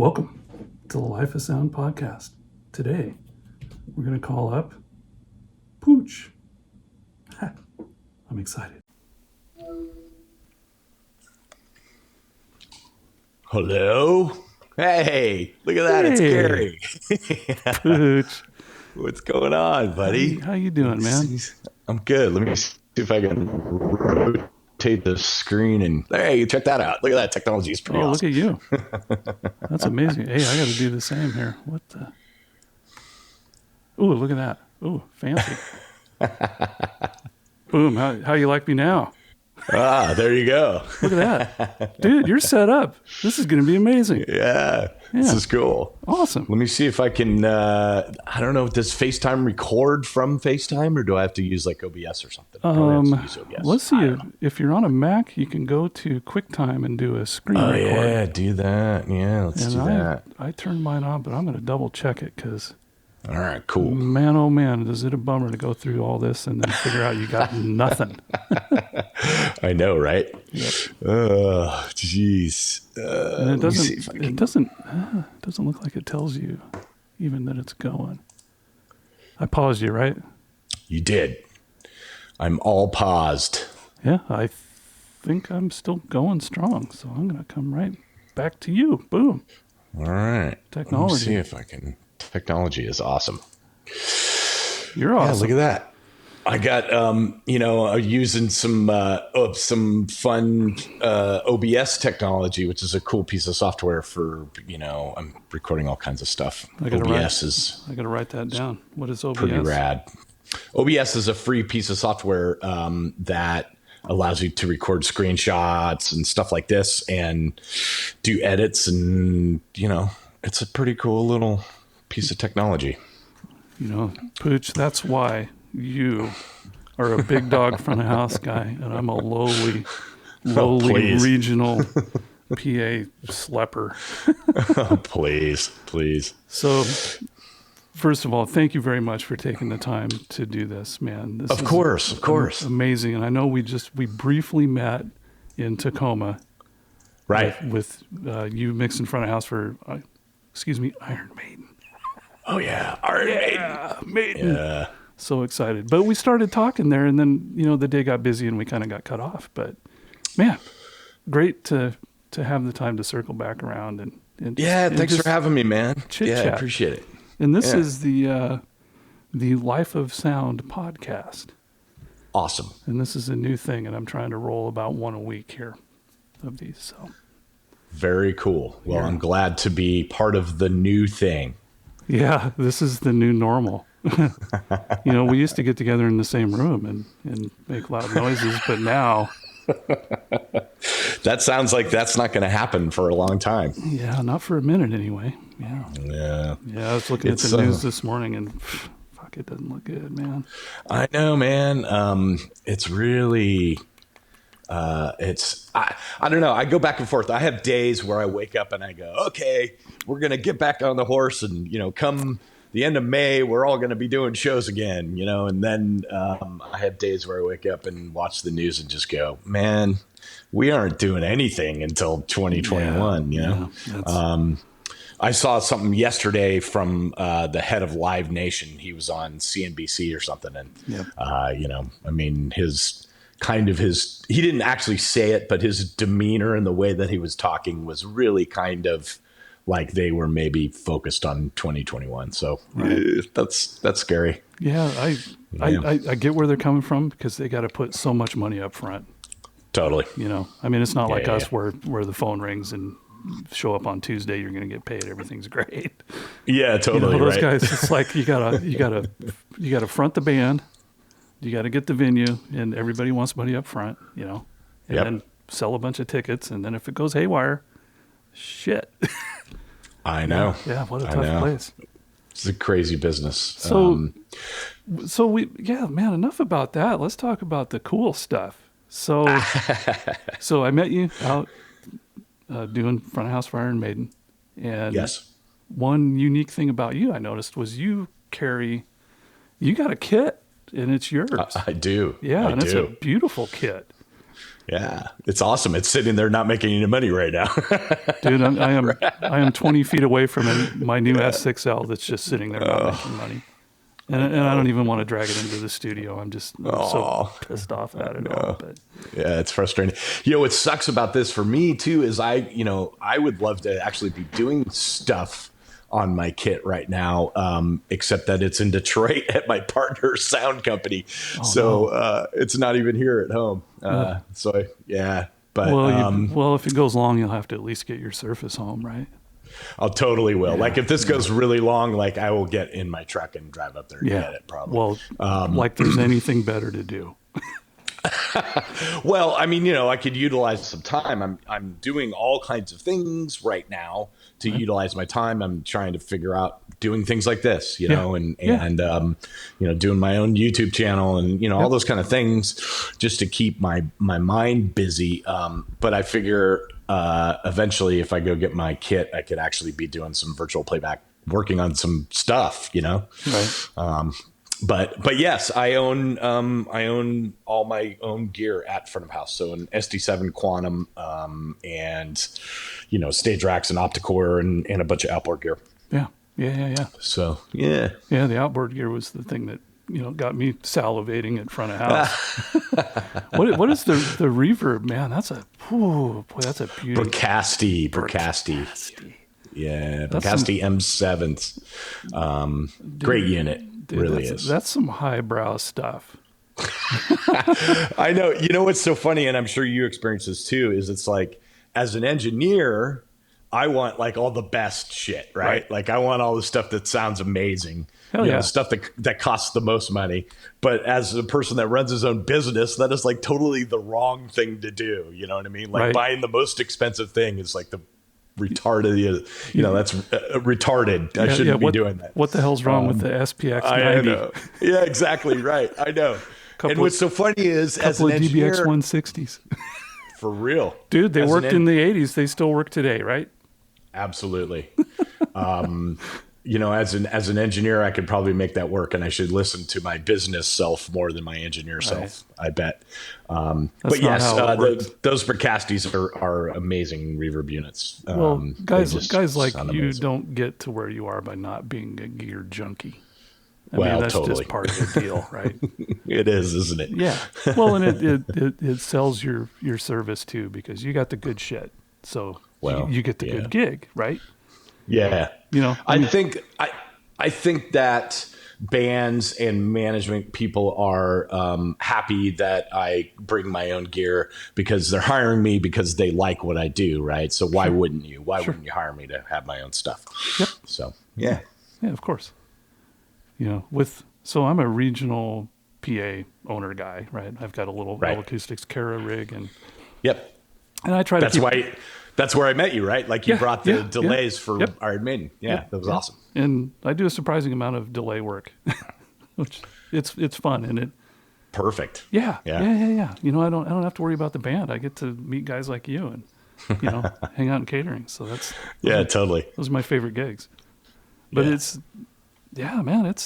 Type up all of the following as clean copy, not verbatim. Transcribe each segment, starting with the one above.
Welcome to the Life of Sound podcast. Today, we're going to call up Pooch. I'm excited. Hello? Hey, look at that. It's Gary. Pooch. What's going on, buddy? How you doing, man? I'm good. Let me see if I can rotate the screen and hey, check that out. Look at that. Technology is pretty awesome. Look at you. That's amazing. Hey, I got to do the same here. What the? Ooh, look at that. Ooh, fancy. Boom. How you like me now? There you go. Look at that. Dude, you're set up. This is going to be amazing. Yeah, this is cool. Awesome. Let me see if I can, I don't know, does FaceTime record from FaceTime or do I have to use like OBS or something? Use OBS. Let's see. If you're on a Mac, you can go to QuickTime and do a screen record. Yeah, do that. Yeah, let's do that. I turned mine on, but I'm going to double check it because... All right, cool. Man, oh man, is it a bummer to go through all this and then figure out you got nothing. I know, right? Yep. Oh, jeez. It doesn't look like it tells you even that it's going. I paused you, right? You did. I'm all paused. Yeah, I think I'm still going strong, so I'm going to come right back to you. Boom. All right. Technology. Let me see if I can... Technology is awesome. You're awesome. Yeah, look at that. I got, using some fun OBS technology, which is a cool piece of software for, I'm recording all kinds of stuff. I got to write that down. What is OBS? Pretty rad. OBS is a free piece of software that allows you to record screenshots and stuff like this and do edits. And, it's a pretty cool little piece of technology. Pooch, that's why you are a big dog front of house guy and I'm a lowly regional PA slepper. Oh, please. So first of all, thank you very much for taking the time to do this, man. This of course. Amazing. And I know we briefly met in Tacoma. Right. With you mixing front of house for, Iron Maiden. Oh, yeah. Iron Maiden. Yeah. So excited. But we started talking there, and then, the day got busy and we kind of got cut off. But, man, great to have the time to circle back around. Thanks for having me, man. Chit-chat. I appreciate it. And this is the Life of Sound podcast. Awesome. And this is a new thing, and I'm trying to roll about one a week here of these. So very cool. Well, I'm glad to be part of the new thing. Yeah, this is the new normal. We used to get together in the same room and make loud noises, but now... That sounds like that's not going to happen for a long time. Yeah, not for a minute anyway. Yeah. Yeah, I was looking at the news this morning and fuck, it doesn't look good, man. I know, man. It's really... I don't know. I go back and forth. I have days where I wake up and I go, okay, we're going to get back on the horse and, come the end of May, we're all going to be doing shows again, and then, I have days where I wake up and watch the news and just go, man, we aren't doing anything until 2021, I saw something yesterday from, the head of Live Nation. He was on CNBC or something. And, he didn't actually say it, but his demeanor and the way that he was talking was really kind of like they were maybe focused on 2021. So that's scary. Yeah. I get where they're coming from because they got to put so much money up front. Totally. It's not like us where the phone rings and show up on Tuesday, you're going to get paid. Everything's great. Yeah, totally. Those guys, it's like you gotta front the band. You got to get the venue, and everybody wants money up front, and then sell a bunch of tickets, and then if it goes haywire, shit. I know. Yeah, what a tough place. It's a crazy business. So enough about that. Let's talk about the cool stuff. So I met you out doing front of house for Iron Maiden, and one unique thing about you I noticed was you got a kit. And it's yours. I do. Yeah, it's a beautiful kit. Yeah, it's awesome. It's sitting there not making any money right now. Dude, I am 20 feet away from my new S6L that's just sitting there not making money. And I don't even want to drag it into the studio. I'm so Oh, pissed off at it all. no. But Yeah, it's frustrating. What sucks about this for me too is I would love to actually be doing stuff on my kit right now, except that it's in Detroit at my partner's sound company. It's not even here at home. But well, if it goes long, you'll have to at least get your Surface home, right? I'll totally will. Yeah, like if this goes really long, like I will get in my truck and drive up there and get it probably. Well, like there's anything better to do. Well, I mean, I could utilize some time. I'm doing all kinds of things right now to utilize my time. I'm trying to figure out doing things like this, and doing my own YouTube channel and all those kind of things just to keep my mind busy. But I figure eventually, if I go get my kit, I could actually be doing some virtual playback, working on some stuff, Right. But yes, I own all my own gear at front of house. So an SD7 Quantum, and stage racks and Opticore and a bunch of outboard gear. Yeah. So yeah, the outboard gear was the thing that got me salivating at front of house. what is the reverb, man? That's a beauty. Bricasti. Yeah, Bricasti M7s. Great unit. Dude, really is. That's some highbrow stuff. I know. You know what's so funny, and I'm sure you experience this too, is it's like, as an engineer, I want like all the best shit, right? Like I want all the stuff that sounds amazing. Hell yeah. Stuff that costs the most money. But as a person that runs his own business, that is like totally the wrong thing to do. You know what I mean? Like buying the most expensive thing is like the retarded, that's retarded. I shouldn't be doing that. What the hell's wrong with the SPX 90? I know. Yeah, exactly. Right. I know. And what's so funny is, as an engineer, DBX 160s. For real. Dude, they worked in the 80s. They still work today, right? Absolutely. As an engineer, I could probably make that work, and I should listen to my business self more than my engineer self, I bet. But yes, those Bricastis are amazing reverb units. Well, guys like you don't get to where you are by not being a gear junkie. I mean, that's totally just part of the deal, right? It is, isn't it? Yeah. Well, and it sells your service too, because you got the good shit. So you get the good gig, right? Yeah. I think that bands and management people are happy that I bring my own gear, because they're hiring me because they like what I do, right? So why wouldn't you? Why wouldn't you hire me to have my own stuff? Yep. So, yeah. Yeah, of course. So I'm a regional PA owner guy, right? I've got a little L Acoustics Cara rig, and I try to That's where I met you, right? Like you brought the delays for Iron Maiden. Yeah, that was awesome. And I do a surprising amount of delay work, which it's fun, and it perfect. Yeah. I don't have to worry about the band. I get to meet guys like you and hang out in catering. So totally. Those are my favorite gigs. But it's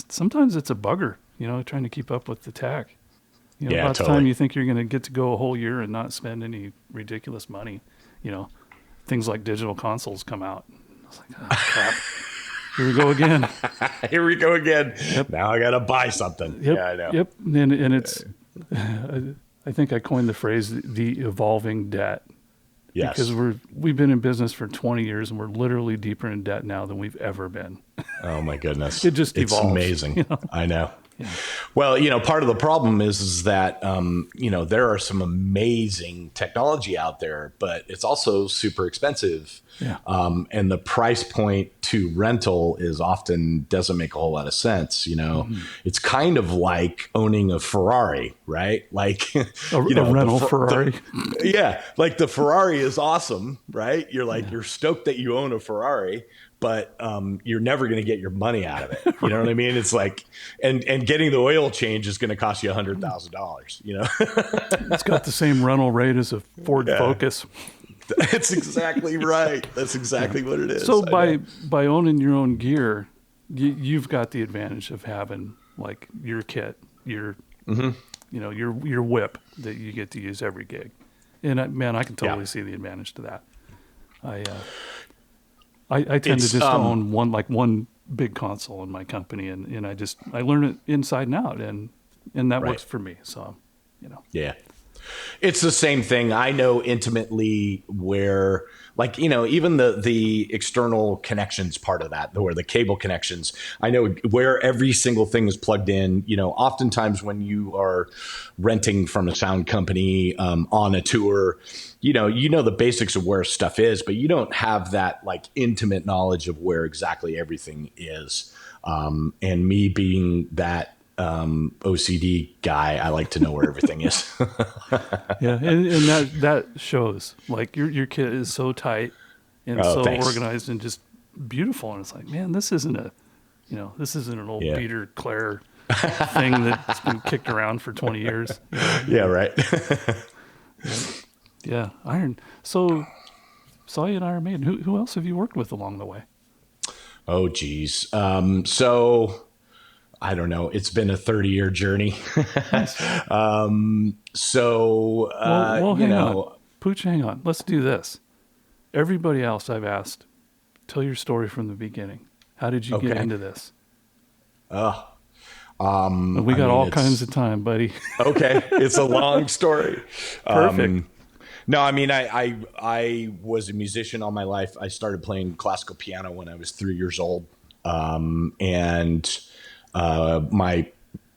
sometimes it's a bugger, trying to keep up with the tack. About the time you think you're going to get to go a whole year and not spend any ridiculous money, things like digital consoles come out. I was like, oh, crap. Here we go again. Here we go again. Yep. Now I got to buy something. Yep. Yeah, I know. Yep. And it's, I think I coined the phrase, the evolving debt. Yes. Because we've been in business for 20 years and we're literally deeper in debt now than we've ever been. Oh my goodness. It just evolves. It's amazing. I know. Yeah. Well, part of the problem is that, there are some amazing technology out there, but it's also super expensive. Yeah. And the price point to rental doesn't make a whole lot of sense. It's kind of like owning a Ferrari, right? Like a rental Ferrari. Like the Ferrari is awesome, right? You're stoked that you own a Ferrari, but you're never going to get your money out of it. You know what I mean? It's like, and getting the oil change is going to cost you $100,000. It's got the same rental rate as a Ford Focus. That's exactly right. That's exactly what it is. So by owning your own gear, you've got the advantage of having like your kit, your your whip that you get to use every gig. And man, I can Yeah. totally see the advantage to that. I I tend to It's just own one big console in my company, and I learn it inside and out, and that right. works for me. So, you know, Yeah. It's the same thing. I know intimately where, like, even the external connections part of that, where the cable connections, I know where every single thing is plugged in. Oftentimes when you are renting from a sound company on a tour, you know the basics of where stuff is, but you don't have that like intimate knowledge of where exactly everything is. And me being that OCD guy, I like to know where everything is. yeah, and that shows. Like your kit is so tight and Oh, so thanks. organized and just beautiful, and it's like, man, this isn't an old Yeah. Peter Clare thing that's been kicked around for 20 years. Yeah, right. Yeah, yeah, Iron. So saw you in Iron Maiden. Who else have you worked with along the way? Oh, geez. So I don't know. It's been a 30-year journey. Nice. So, Well, hang on, Pooch. Hang on. Let's do this. Everybody else I've asked, tell your story from the beginning. How did you get okay. into this? Uh, And we I got mean, all kinds it's of time, buddy. okay. It's a long story. Perfect. No, I mean, I was a musician all my life. I started playing classical piano when I was 3 years old. And my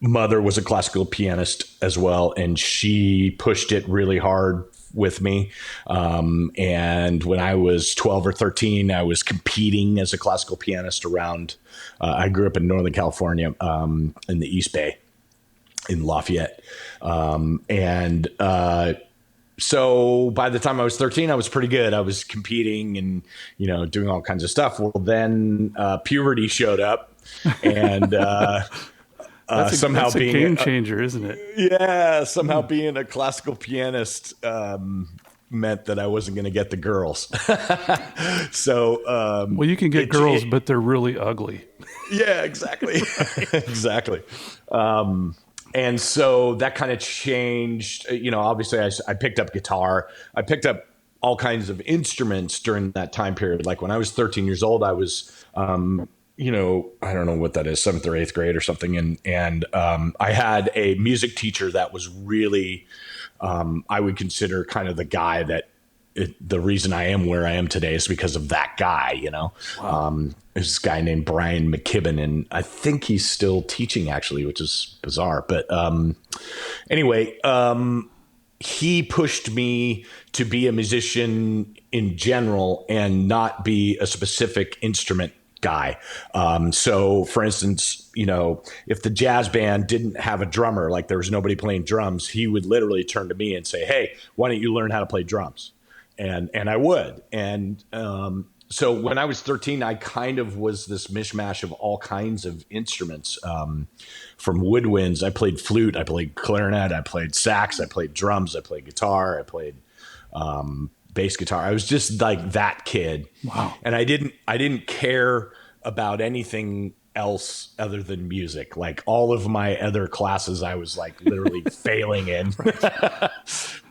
mother was a classical pianist as well, and she pushed it really hard with me. And when I was 12 or 13, I was competing as a classical pianist around. I grew up in Northern California, in the East Bay, in Lafayette, and so by the time I was 13, I was pretty good. I was competing and, doing all kinds of stuff. Well, then puberty showed up, and somehow That's a being, game changer, isn't it? somehow being a classical pianist meant that I wasn't going to get the girls. So Well, you can get girls, but they're really ugly. yeah, exactly. Exactly. And so that kind of changed. Obviously, I picked up guitar. I picked up all kinds of instruments during that time period. Like when I was 13 years old, I was, I don't know what that is, seventh or eighth grade or something. And I had a music teacher that was really, I would consider kind of the guy that the reason I am where I am today is because of that guy. Wow. There's this guy named Brian McKibben, and I think he's still teaching actually, which is bizarre. But anyway, he pushed me to be a musician in general and not be a specific instrument guy. So for instance, if the jazz band didn't have a drummer, like there was nobody playing drums, he would literally turn to me and say, "Hey, why don't you learn how to play drums?" And I would. And so when I was 13, I kind of was this mishmash of all kinds of instruments, from woodwinds. I played flute, I played clarinet, I played sax, I played drums, I played guitar, I played bass guitar. I was just like that kid. Wow. And I didn't care about anything else other than music. Like all of my other classes I was like literally failing in.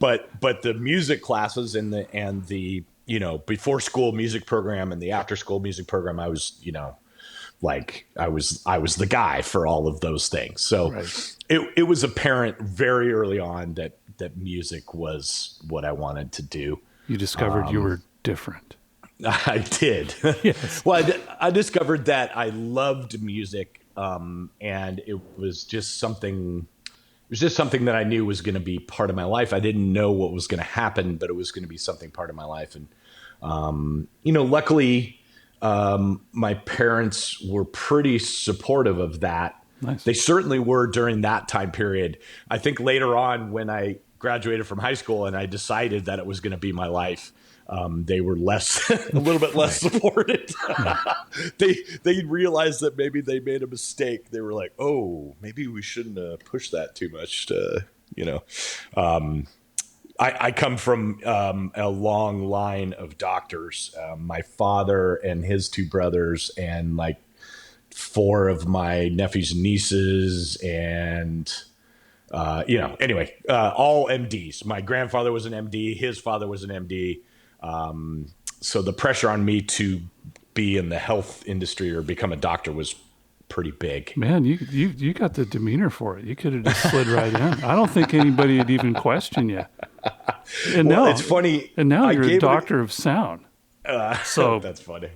But the music classes and the before school music program and the after school music program, I was like I was the guy for all of those things. So Right. it was apparent very early on that music was what I wanted to do. You discovered you were different. I did. Yes. Well, I discovered that I loved music, and it was just something. It was just something that I knew was going to be part of my life. I didn't know what was going to happen, but it was going to be something part of my life. And luckily, my parents were pretty supportive of that. Nice. They certainly were during that time period. I think later on, when I graduated from high school and I decided that it was going to be my life, they were a little bit less supported. They realized that maybe they made a mistake. They were like, "Oh, maybe we shouldn't push that too much." I come from a long line of doctors. My father and his two brothers, and like four of my nephews and nieces, and Anyway, all MDs. My grandfather was an MD. His father was an MD. So the pressure on me to be in the health industry or become a doctor was pretty big. Man, you got the demeanor for it. You could have just slid right in. I don't think anybody would even question you. And Well, now it's funny. And now I you're a gave doctor of sound. So that's funny.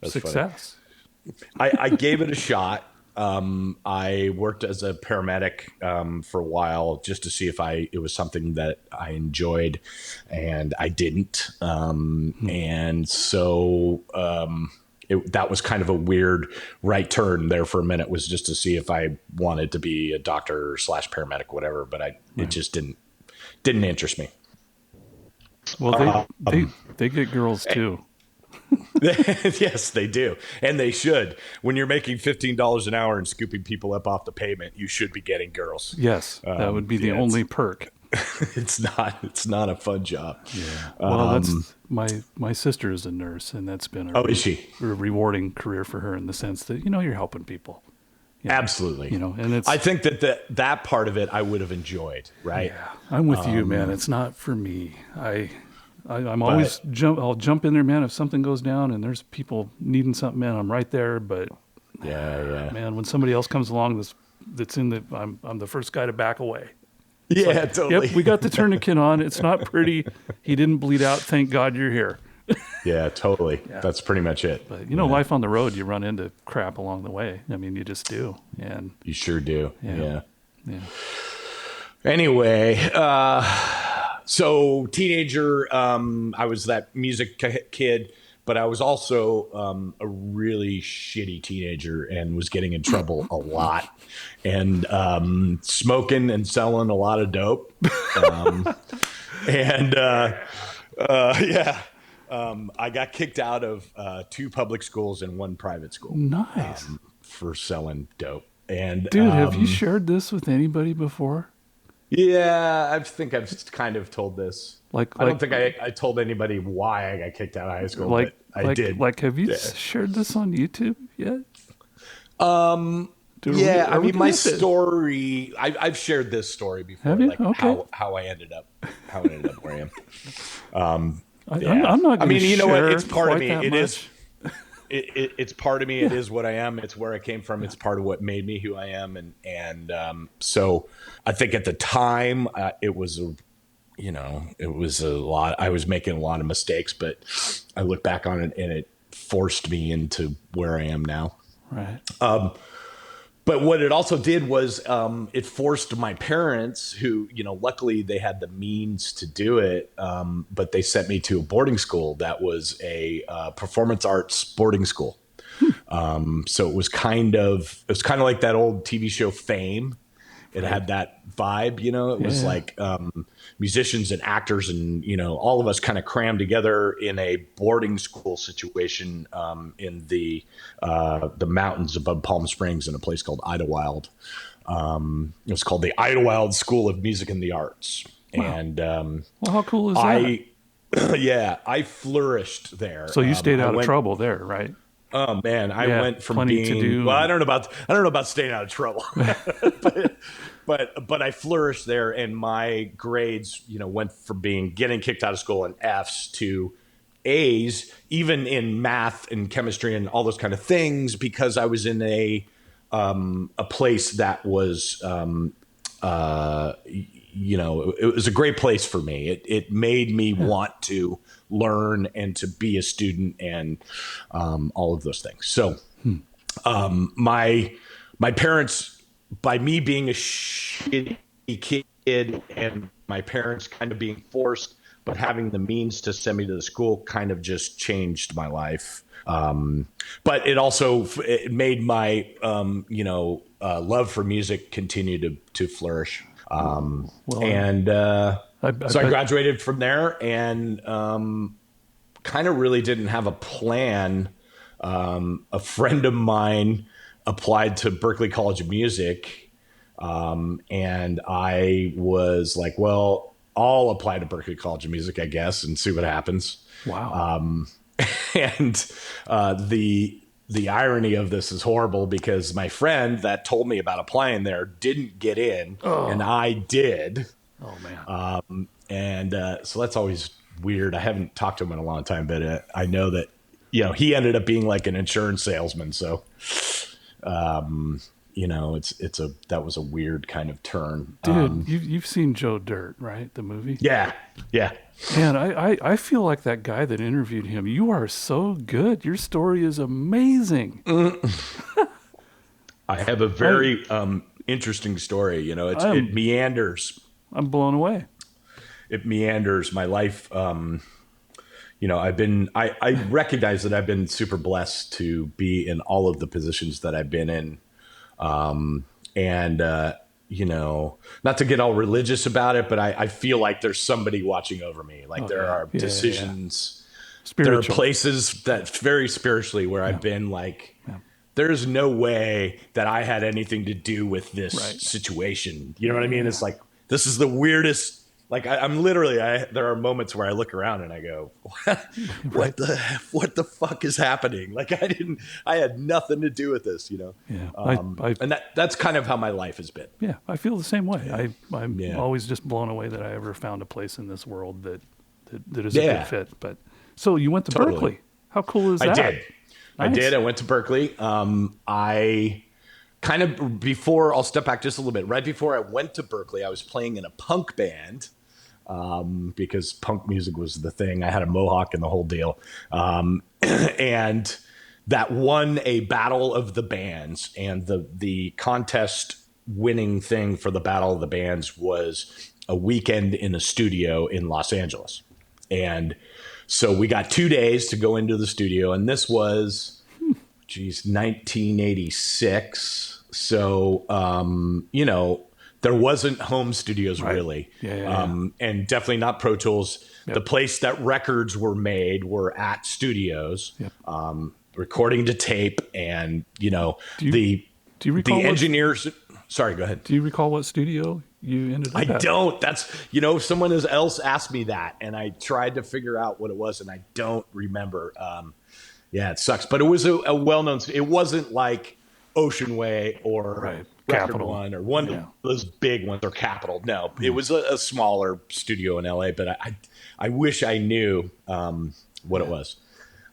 That's funny. success. I gave it a shot. I worked as a paramedic for a while just to see if it was something that I enjoyed, and I didn't. And so that was kind of a weird right turn there for a minute, was just to see if I wanted to be a doctor / paramedic, whatever. But it just didn't interest me. Well, they get girls too. Yes, they do. And they should. When you're making $15 an hour and scooping people up off the pavement, you should be getting girls. Yes, that would be the only perk. It's not a fun job. Yeah. Well, that's my sister is a nurse, and that's been Is she? a rewarding career for her in the sense that you're helping people. Absolutely. And it's. I think that part of it I would have enjoyed. Right. Yeah, I'm with you, man. It's not for me. I'm always I'll jump in there, man. If something goes down and there's people needing something, man, I'm right there. But yeah, man, when somebody else comes along that's in I'm the first guy to back away. Yeah, totally. Yep, we got the tourniquet on. It's not pretty. He didn't bleed out. Thank God you're here. Yeah, totally. Yeah. That's pretty much it. But life on the road, you run into crap along the way. I mean, you just do. And you sure do. Yeah. Anyway, so teenager, I was that music kid, but I was also a really shitty teenager and was getting in trouble a lot, and smoking and selling a lot of dope. I got kicked out of 2 public schools and 1 private school. Nice. For selling dope. And dude, have you shared this with anybody before? Yeah, I think I've kind of told this. I don't think I told anybody why I got kicked out of high school, but I did. Have you shared this on YouTube yet? My story. I've shared this story before. Have you? Okay. How I ended up where I am. I'm not. You know what? It's part of me. It is. It's part of me. It is what I am. It's where I came from. It's part of what made me who I am. And so I think at the time it was a lot. I was making a lot of mistakes, but I look back on it and it forced me into where I am now. Right. But what it also did was it forced my parents, who, luckily they had the means to do it, but they sent me to a boarding school that was a performance arts boarding school. So it was kind of like that old TV show Fame. It had that vibe, It was like musicians and actors and, all of us kind of crammed together in a boarding school situation in the mountains above Palm Springs in a place called Idlewild. It was called the Idlewild School of Music and the Arts. Wow. And well, how cool is that? I flourished there. So you stayed out of trouble there, right? Oh man, I went from being to do. Well, I don't know about staying out of trouble, but I flourished there, and my grades, went from getting kicked out of school and Fs to A's, even in math and chemistry and all those kind of things, because I was in a place that was it was a great place for me. It made me want to learn and to be a student and all of those things. So my parents, by me being a shitty kid and my parents kind of being forced, but having the means to send me to the school, kind of just changed my life. But it also made my love for music continue to flourish. So I graduated from there and kind of really didn't have a plan. A friend of mine applied to Berklee College of Music, and I was like, well, I'll apply to Berklee College of Music, I guess, and see what happens. Wow. And the the irony of this is horrible because my friend that told me about applying there didn't get in, and Oh, I did. oh man. And so that's always weird. I haven't talked to him in a long time, but I know that, he ended up being like an insurance salesman. So, that was a weird kind of turn. Dude, you've seen Joe Dirt, right? The movie? Yeah. Yeah. Man, I feel like that guy that interviewed him. You are so good. Your story is amazing. I have a very interesting story. It meanders. I'm blown away. It meanders. My life, I recognize that I've been super blessed to be in all of the positions that I've been in. And not to get all religious about it, but I feel like there's somebody watching over me. Like there are decisions, there are places that very spiritually where I've been like, there's no way that I had anything to do with this situation. You know what I mean? It's like, this is the weirdest. Like I'm literally, there are moments where I look around and I go, what the fuck is happening? Like I had nothing to do with this, Yeah. And that's kind of how my life has been. Yeah. I feel the same way. Yeah. I'm always just blown away that I ever found a place in this world that is a good fit. But so you went to Berkeley. How cool is that? I did. Nice. I did. I went to Berkeley. I kind of I'll step back just a little bit. Right before I went to Berkeley, I was playing in a punk band. Because punk music was the thing. I had a mohawk and the whole deal. And that won a battle of the bands, and the contest winning thing for the battle of the bands was a weekend in a studio in Los Angeles. And so we got 2 days to go into the studio, and this was, 1986. So, there wasn't home studios really. And definitely not Pro Tools. Yep. The place that records were made were at studios, recording to tape. And, do you recall the engineers. Sorry, go ahead. Do you recall what studio you ended up at? I don't. That's, someone else asked me that, and I tried to figure out what it was, and I don't remember. It sucks. But it was a well-known, it wasn't like Ocean Way or Capitol One or one of those big ones or Capitol. No, it was a smaller studio in LA, but I wish I knew what it was.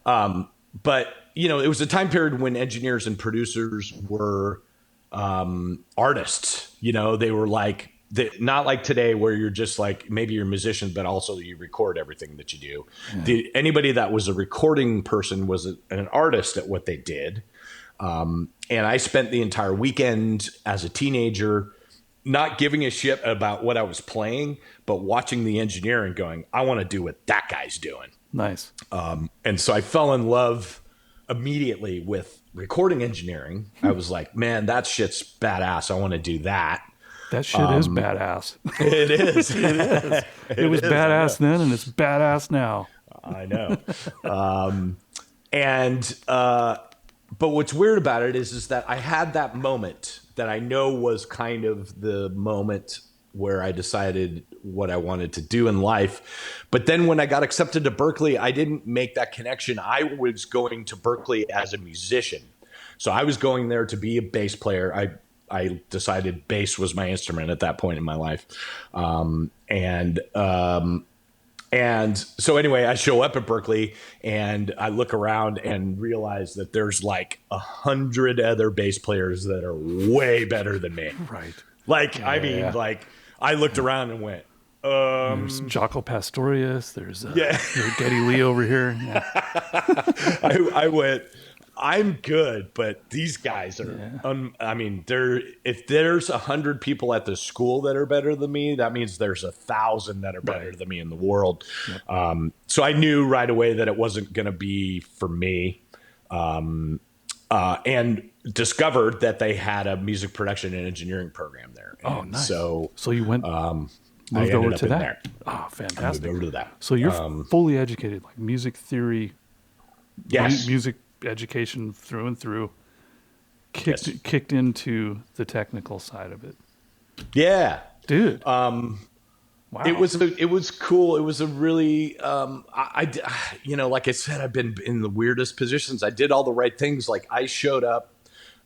But it was a time period when engineers and producers were artists. They were like, not like today where you're just like, maybe you're a musician, but also you record everything that you do. Anybody that was a recording person was an artist at what they did. And I spent the entire weekend as a teenager not giving a shit about what I was playing, but watching the engineering going, I want to do what that guy's doing. Nice. And so I fell in love immediately with recording engineering. I was like, man, that shit's badass. I want to do that. That shit is badass. It is. It is. It was badass then, and it's badass now. I know. But what's weird about it is that I had that moment that I know was kind of the moment where I decided what I wanted to do in life. But then when I got accepted to Berkeley, I didn't make that connection. I was going to Berkeley as a musician. So I was going there to be a bass player. I decided bass was my instrument at that point in my life. And so anyway, I show up at Berkeley and I look around and realize that there's like 100 other bass players that are way better than me. Right. Like, I mean, like I looked around and went, there's Jaco Pastorius. There's Geddy Lee over here. Yeah. I went, I'm good, but these guys are, if there's 100 people at the school that are better than me, that means there's 1,000 that are better than me in the world. Yep. So I knew right away that it wasn't going to be for me. And discovered that they had a music production and engineering program there. Oh, nice. So you went, moved over to that. There. Oh, fantastic. I moved over to that. So you're fully educated, like music theory, music education through and through, kicked into the technical side of it. Yeah. Dude. Wow. Wow. It was cool. It was a really like I said, I've been in the weirdest positions. I did all the right things. Like I showed up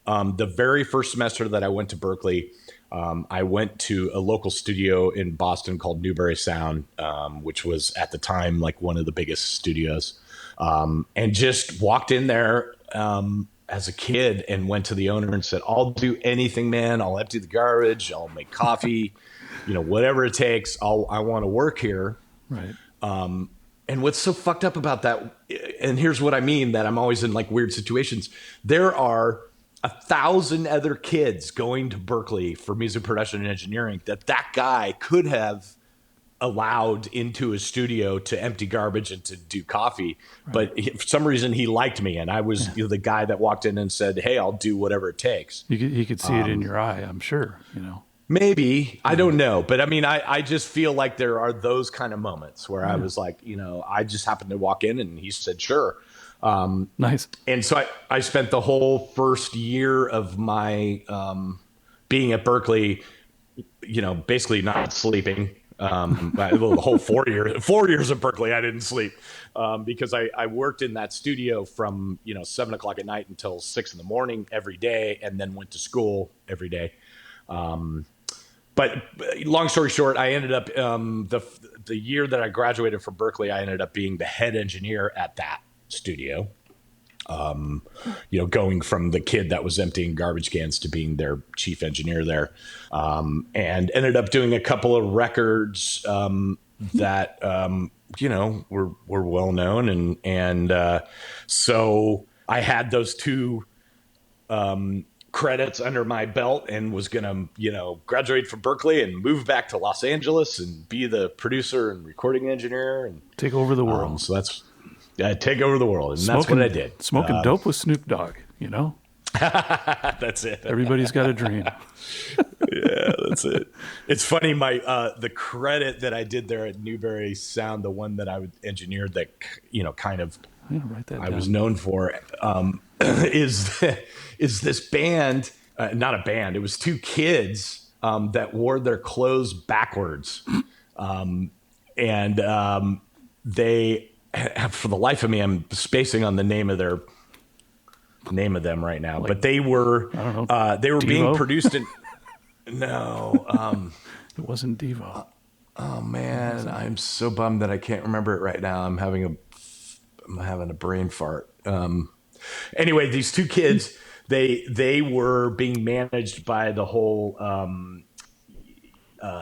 the very first semester that I went to Berkeley. I went to a local studio in Boston called Newberry Sound, which was at the time like one of the biggest studios, and just walked in there as a kid and went to the owner and said, "I'll do anything, man. I'll empty the garbage. I'll make coffee, whatever it takes. I want to work here." Right. And what's so fucked up about that, and here's what I mean, that I'm always in like weird situations. There are 1,000 other kids going to Berkeley for music production and engineering that guy could have allowed into his studio to empty garbage and to do coffee. Right. But for some reason he liked me, and I was the guy that walked in and said, "Hey, I'll do whatever it takes." He could see it in your eye, I'm sure, Maybe. I don't know. But I mean, I just feel like there are those kind of moments where I was like, I just happened to walk in and he said, "Sure." Nice. And so I spent the whole first year of my being at Berkeley, basically not sleeping. The whole 4 years of Berkeley, I didn't sleep because I worked in that studio from 7:00 at night until 6 a.m. every day, and then went to school every day. But long story short, I ended up the year that I graduated from Berkeley, I ended up being the head engineer at that studio. Going from the kid that was emptying garbage cans to being their chief engineer there, and ended up doing a couple of records that were well known, and so I had those two credits under my belt and was gonna graduate from Berkeley and move back to Los Angeles and be the producer and recording engineer and take over the world. So that's take over the world, and that's what I did. Smoking dope with Snoop Dogg, That's it. Everybody's got a dream. Yeah, that's it. It's funny, my the credit that I did there at Newberry Sound, the one that I engineered that kind of write that I down. was known for, is this band, not a band, it was two kids that wore their clothes backwards, and they, for the life of me, I'm spacing on the name of them right now, but they were they were Devo? being produced in no It wasn't Devo. Oh man, I'm so bummed that I can't remember it right now. I'm having a brain fart. Anyway, these two kids, they were being managed by the whole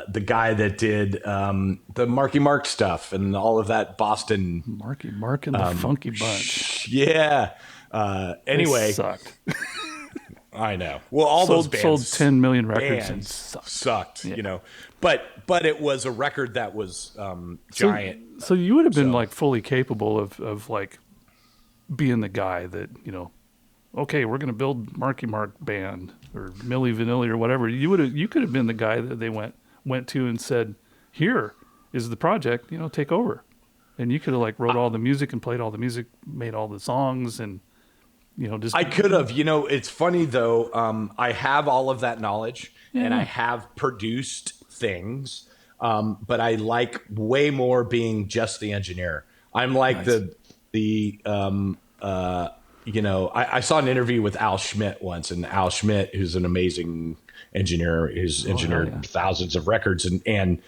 the guy that did the Marky Mark stuff and all of that Boston Marky Mark and the Funky Bunch. Yeah. Anyway, they sucked. I know. Well, all those bands sold 10 million records and sucked. Yeah. But it was a record that was giant. So you would have been like fully capable of like being the guy that, okay, we're going to build Marky Mark Band or Milli Vanilli or whatever. You could have been the guy that they went to and said, "Here is the project, take over." And you could have like wrote all the music and played all the music, made all the songs, and just I could have. It's funny though. I have all of that knowledge, and I have produced things, but I like way more being just the engineer. I'm like nice. I saw an interview with Al Schmidt once, and Al Schmidt, who's an amazing engineer, who's engineered thousands of records, and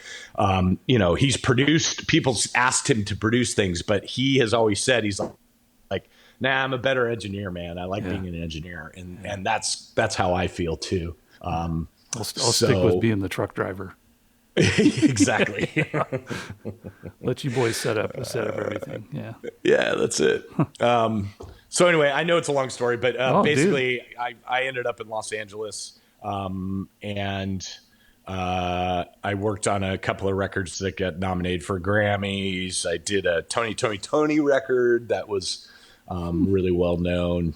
he's produced. People asked him to produce things, but he has always said he's like, "Nah, I'm a better engineer, man. I like being an engineer," and that's how I feel too. I'll stick with being the truck driver. Exactly. Let you boys set up everything. Yeah, that's it. So anyway, I know it's a long story, but basically I ended up in Los Angeles, and I worked on a couple of records that got nominated for Grammys. I did a Tony record that was really well known.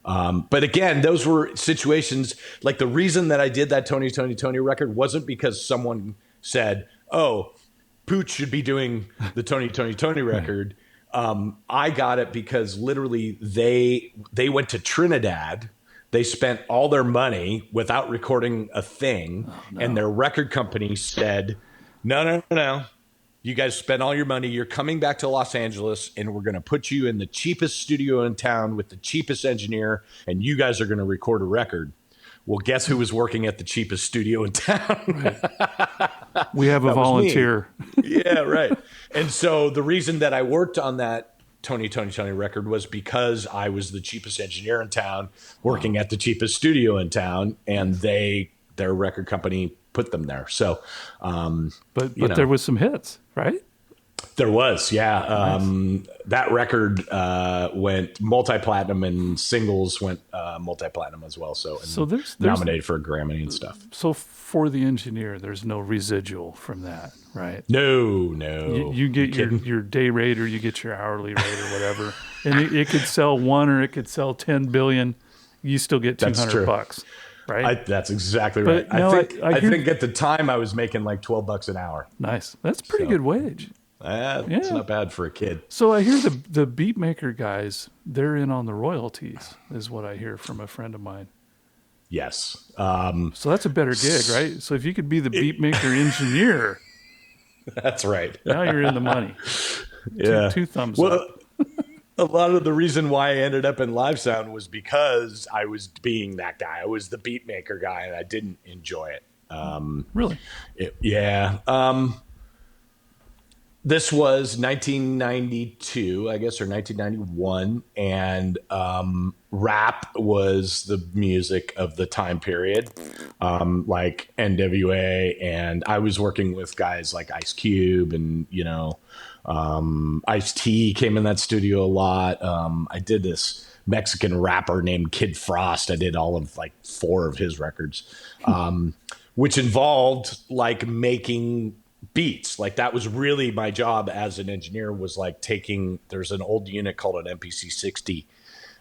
But again, those were situations like the reason that I did that Tony record wasn't because someone said, "Oh, Pooch should be doing the Tony record." I got it because literally they went to Trinidad. They spent all their money without recording a thing. Oh, no. And their record company said, No, no, no, no. You guys spend all your money. You're coming back to Los Angeles, and we're going to put you in the cheapest studio in town with the cheapest engineer, and you guys are going to record a record. Well, guess who was working at the cheapest studio in town? Right. We have a That was me. volunteer. Yeah, right. And so the reason that I worked on that Tony record was because I was the cheapest engineer in town, working at the cheapest studio in town, and their record company put them there. So, But there was some hits, right? there was, yeah. Nice. That record went multi-platinum, and singles went multi-platinum as well. So, So and there's nominated for a Grammy and stuff. so for the engineer, there's no residual from that, right? No, You, no, you you get kidding? your day rate or you get your hourly rate or whatever, and it could sell one or it could sell 10 billion. You still get That's 200 true. bucks, right? That's exactly right. But no, I I hear think at the time I was making like $12 an hour. nice. That's a pretty So good wage. it's Yeah. not bad for a kid. So I hear the beat maker guys, they're in on the royalties, is what I hear from a friend of mine. Yes. So that's a better gig, right? So if you could be the beat maker engineer, That's right. now you're in the money. Yeah. Two thumbs Well, up. a lot of the reason why I ended up in live sound was because I was being that guy. I was the beat maker guy, and I didn't enjoy it. Really? Yeah. This was 1992, I guess, or 1991, and rap was the music of the time period, like NWA, and I was working with guys like Ice Cube, and Ice T came in that studio a lot. I did this Mexican rapper named Kid Frost. I did all of like 4 of his records, which involved like making beats. Like that was really my job as an engineer, was like there's an old unit called an MPC 60.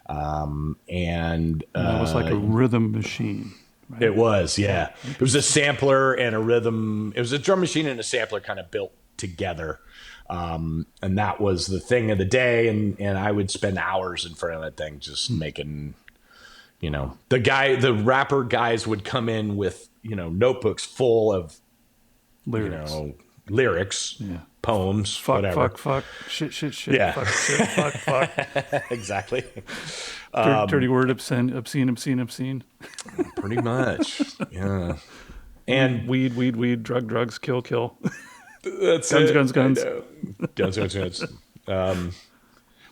And That was like a rhythm machine, right? it was, yeah. It was a sampler and a rhythm. It was a drum machine and a sampler kind of built together. And that was the thing of the day. And I would spend hours in front of that thing just making, the rapper guys would come in with, notebooks full of, Lyrics. Lyrics, Yeah. poems, Fuck, whatever. fuck, shit, Yeah. fuck, shit, fuck. Exactly. Dirty word, obscene. Pretty much. Yeah. And Weed, drugs, kill. that's Guns, it. guns, guns. I know. Guns.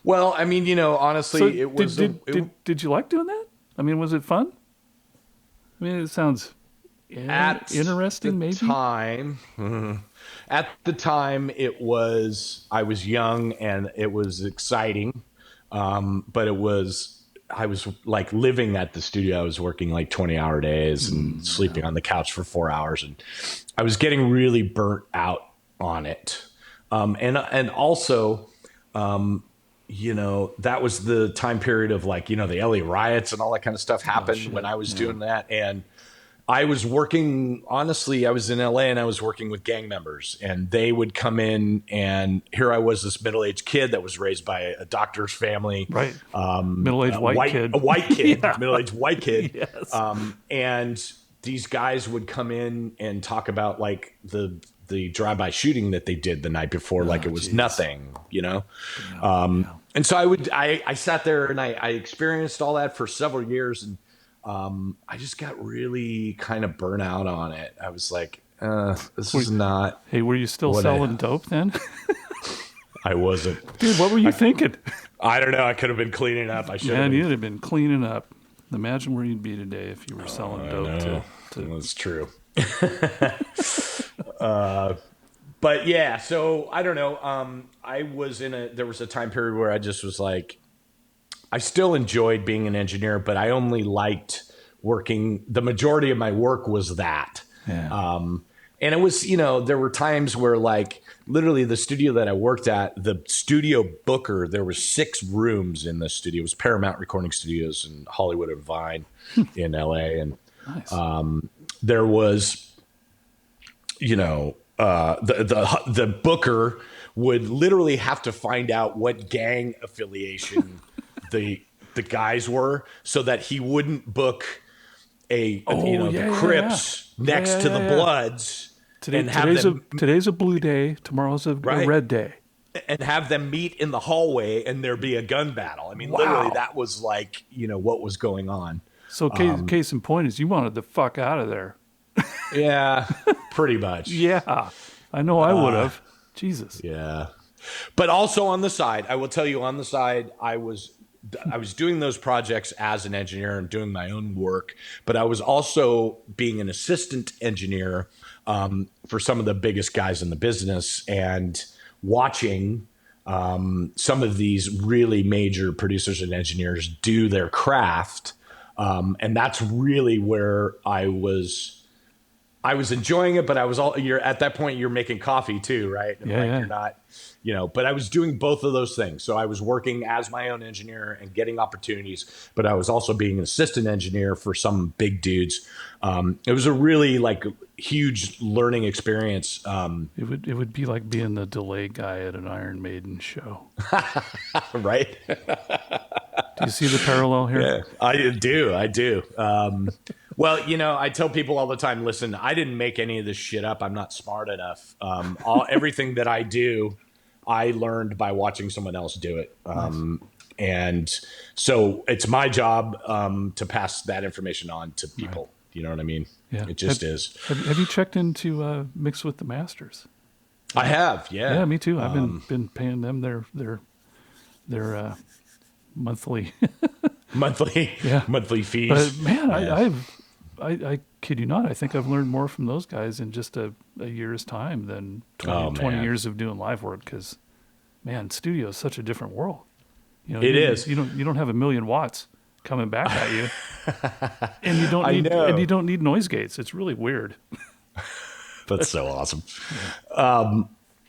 Well, I mean, honestly, So it was. did you like doing that? I mean, was it fun? I mean, it sounds interesting, maybe. At the time, I was young and it was exciting, but I was like living at the studio. I was working like 20-hour days and sleeping on the couch for 4 hours, and I was getting really burnt out on it. And also, that was the time period of like, the LA riots and all that kind of stuff happened when I was doing that. And I was working, honestly, I was in LA and I was working with gang members, and they would come in, and here I was, this middle-aged kid that was raised by a doctor's family. Right. Middle-aged white kid. A white kid, Yeah. middle-aged white kid. Yes. And these guys would come in and talk about like the drive-by shooting that they did the night before, like it was nothing, And so I sat there and I experienced all that for several years, and I just got really kind of burnt out on it. I was like, this is not. Hey, were you still selling dope then? I wasn't. Dude, what were you thinking? I don't know. I could have been cleaning up. I should have. Man, been. you'd have been cleaning up. Imagine where you'd be today if you were selling dope to That's true. But yeah, so I don't know. There was a time period where I just was like, I still enjoyed being an engineer, but I only liked working. The majority of my work was that. Yeah. And it was, there were times where like literally the studio that I worked at, the studio booker, there were 6 rooms in the studio. It was Paramount Recording Studios in Hollywood and Vine in LA. And Nice. there was, the booker would literally have to find out what gang affiliation the guys were, so that he wouldn't book the Crips next to the Bloods. Today, today's a blue day. Tomorrow's a right, red day. and have them meet in the hallway and there be a gun battle. I mean, literally, Wow. that was like, what was going on. So case in point is you wanted the fuck out of there. Yeah, pretty much. Yeah, I know I would have. Jesus. Yeah. But also on the side, I will tell you on the side, I was doing those projects as an engineer and doing my own work, but I was also being an assistant engineer for some of the biggest guys in the business and watching some of these really major producers and engineers do their craft. And that's really where I was enjoying it, but you're at that point, you're making coffee too, right? And you're not, but I was doing both of those things. So I was working as my own engineer and getting opportunities, but I was also being an assistant engineer for some big dudes. It was a really like huge learning experience. It would be like being the delay guy at an Iron Maiden show. Right? Do you see the parallel here? Yeah, I do. Well, I tell people all the time, listen, I didn't make any of this shit up. I'm not smart enough. Everything that I do, I learned by watching someone else do it. And so it's my job to pass that information on to people. Right. You know what I mean? Yeah. It just is. Have you checked into Mix with the Masters? I have, yeah. Yeah, me too. I've been paying them their monthly monthly fees. But man, yeah. I kid you not, I think I've learned more from those guys in just a year's time than 20 years of doing live work, because man, studio is such a different world. It is. You don't have 1,000,000 watts coming back at you. And you don't need noise gates. It's really weird. That's so awesome.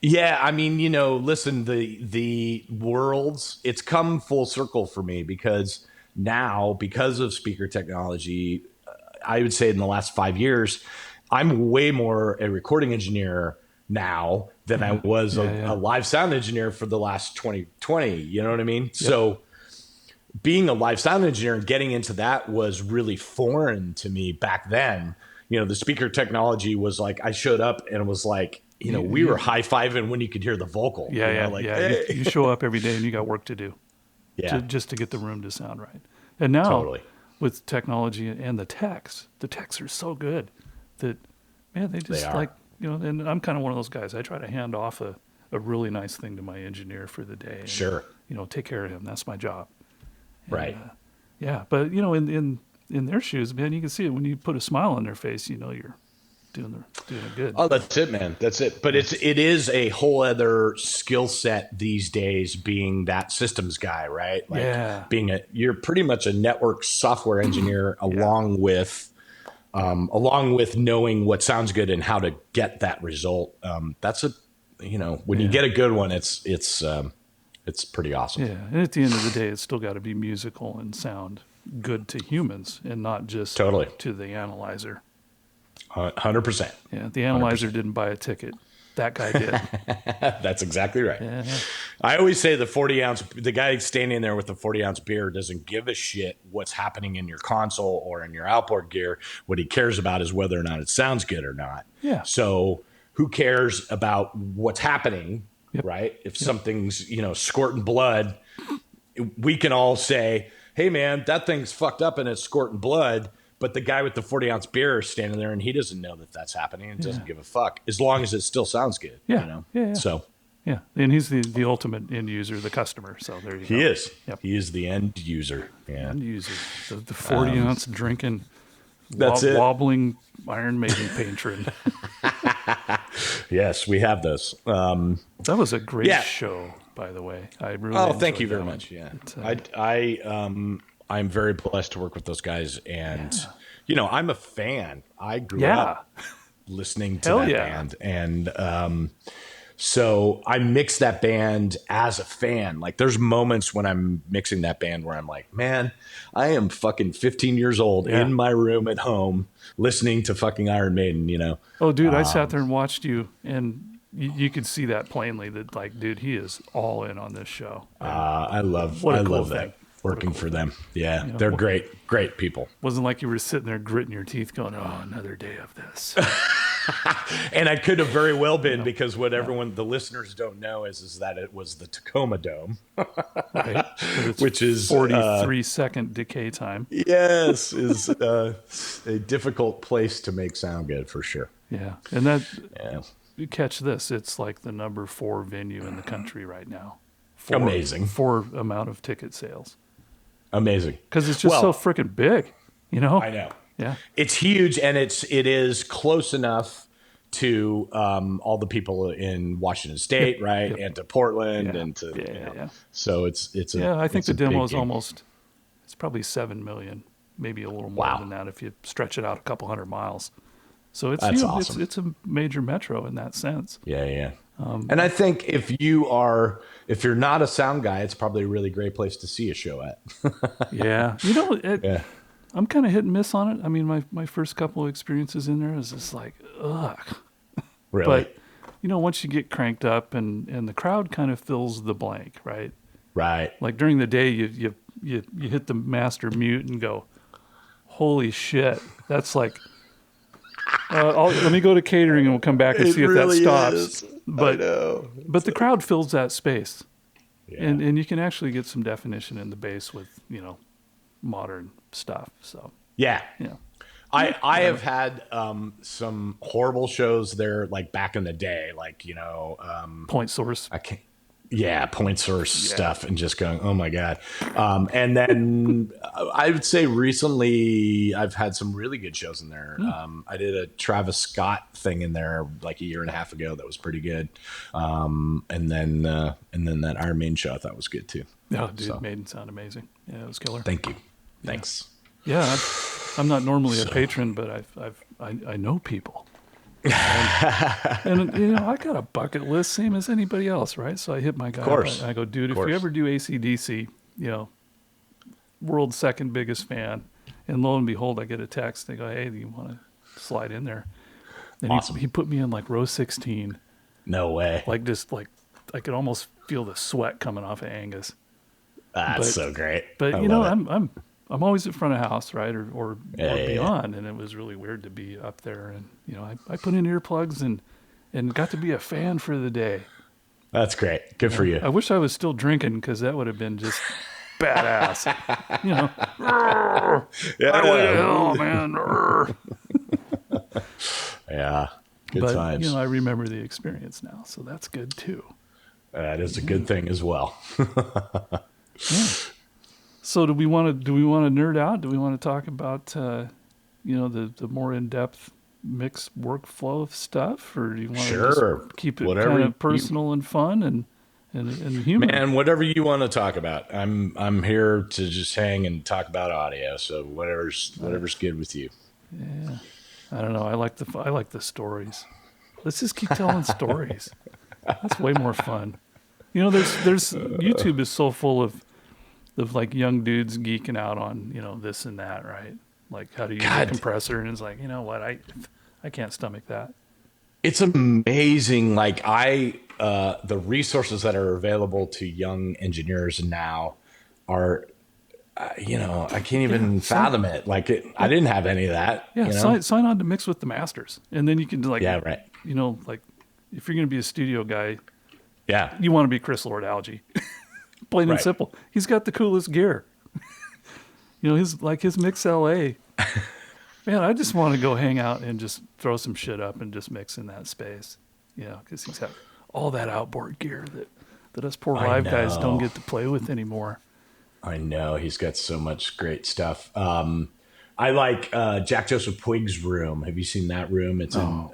Yeah, I mean, listen, the worlds, it's come full circle for me because now, because of speaker technology, I would say in the last 5 years, I'm way more a recording engineer now than I was a live sound engineer for the last 2020. You know what I mean? Yep. So being a live sound engineer and getting into that was really foreign to me back then. The speaker technology was like, I showed up and it was like, we were high-fiving when you could hear the vocal. Hey. You show up every day and you got work to do. Yeah. Just to get the room to sound right. And now, with technology and the techs are so good that, man, they just and I'm kind of one of those guys. I try to hand off a really nice thing to my engineer for the day. And, sure. Take care of him. That's my job. Right. But, in their shoes, man, you can see it when you put a smile on their face, you're doing it good. Oh, that's it, man. That's it. But it is a whole other skill set these days, being that systems guy, right? Like you're pretty much a network software engineer along with knowing what sounds good and how to get that result. That's when you get a good one, it's pretty awesome. Yeah. And at the end of the day, it's still got to be musical and sound good to humans and not just to the analyzer. 100%. Yeah, the analyzer 100%. Didn't buy a ticket. That guy did. That's exactly right. Yeah. I always say the guy standing there with the 40-ounce beer doesn't give a shit what's happening in your console or in your outboard gear. What he cares about is whether or not it sounds good or not. Yeah. So who cares about what's happening, right? If something's, squirting blood, we can all say, hey, man, that thing's fucked up and it's squirting blood. But the guy with the 40-ounce beer is standing there and he doesn't know that that's happening and doesn't give a fuck, as long as it still sounds good. Yeah. So. Yeah. And he's the ultimate end user, the customer. So there you go. He is. Yep. He is the end user. Yeah. End user. The 40-ounce drinking, that's it. Wobbling Iron Maiden patron. Yes, we have those. That was a great show, by the way. I really thank you very much. Yeah. I'm very blessed to work with those guys, and I'm a fan. I grew up listening to that band, and so I mix that band as a fan. Like, there's moments when I'm mixing that band where I'm like, man, I am fucking 15 years old in my room at home listening to fucking Iron Maiden. Oh, dude, I sat there and watched you, and you could see that plainly. That, like, dude, he is all in on this show. I love that. Working for them. Yeah, they're great people. Wasn't like you were sitting there gritting your teeth going, oh, another day of this. And I could have very well been, because what the listeners don't know is that it was the Tacoma Dome, Right. With its which is 43-second decay time. yes, is a difficult place to make sound good for sure. Yeah. And that, Yeah. you catch this, it's like the number 4 venue in the country right now. Amazing. For amount of ticket sales. Amazing. Because it's just so freaking big, you know? I know. Yeah. It's huge, and it is close enough to all the people in Washington State, right? Yep. And to Portland, Yeah. and to Yeah. So it's a Yeah, I think it's the a big demo is gig. almost, it's probably 7 million, maybe a little more Wow. than that if you stretch it out a couple hundred miles. So it's That's huge. awesome. It's a major metro in that sense. Yeah. And I think if you're not a sound guy, it's probably a really great place to see a show at. Yeah. You know, Yeah. I'm kind of hit and miss on it. I mean, my first couple of experiences in there is just like, ugh. Really? But, you know, once you get cranked up and the crowd kind of fills the blank, right? Right. Like during the day, you hit the master mute and go, holy shit. That's like, let me go to catering and we'll come back and see if that stops. But the crowd fills that space. Yeah. And you can actually get some definition in the bass with, you know, modern stuff. So, Yeah. yeah. I have had some horrible shows there, like back in the day, like, you know, Point Source. I can't. Yeah, point source stuff, and just going, oh my god. And then I would say recently I've had some really good shows in there. I did a Travis Scott thing in there like a year and a half ago that was pretty good. And then that Iron Maiden show I thought was good too. Oh, dude, Maiden sound amazing. Yeah, it was killer. Thank you. Thanks. Yeah, I'm not normally a patron, but I know people. And you know, I got a bucket list, same as anybody else, right? So I hit my guy up and I go, dude, if you ever do AC/DC, you know, world's second biggest fan, and lo and behold, I get a text. They go, hey, do you want to slide in there? And awesome. He put me in like row 16. No way. Like just like I could almost feel the sweat coming off of Angus. That's so great. But you know, I'm always at front of house, right, or beyond, and it was really weird to be up there. And you know, I put in earplugs and got to be a fan for the day. That's great. Good for you. I wish I was still drinking, because that would have been just badass. You know, hell, man. Yeah, good times. You know, I remember the experience now, so that's good too. That is a good thing as well. Yeah. So do we want to nerd out? Do we want to talk about you know, the more in-depth mix workflow stuff, or do you want to just keep it kind of personal and fun and human? Man, whatever you want to talk about. I'm here to just hang and talk about audio. So whatever's good with you. Yeah, I don't know. I like the stories. Let's just keep telling stories. That's way more fun. You know, there's YouTube is so full of like young dudes geeking out on, you know, this and that, right? Like how to use a compressor, and it's like, you know what, I can't stomach that. It's amazing. Like the resources that are available to young engineers now are, you know, I can't even fathom it. Like I didn't have any of that. Yeah, you know? sign on to Mix with the Masters, and then you can like, you know, like if you're going to be a studio guy, yeah, you want to be Chris Lord Algae. Plain and simple. He's got the coolest gear. You know, his Mix LA. Man, I just want to go hang out and just throw some shit up and just mix in that space. You know, because he's got all that outboard gear that us poor live guys don't get to play with anymore. I know. He's got so much great stuff. I like Jack Joseph Puig's room. Have you seen that room? It's in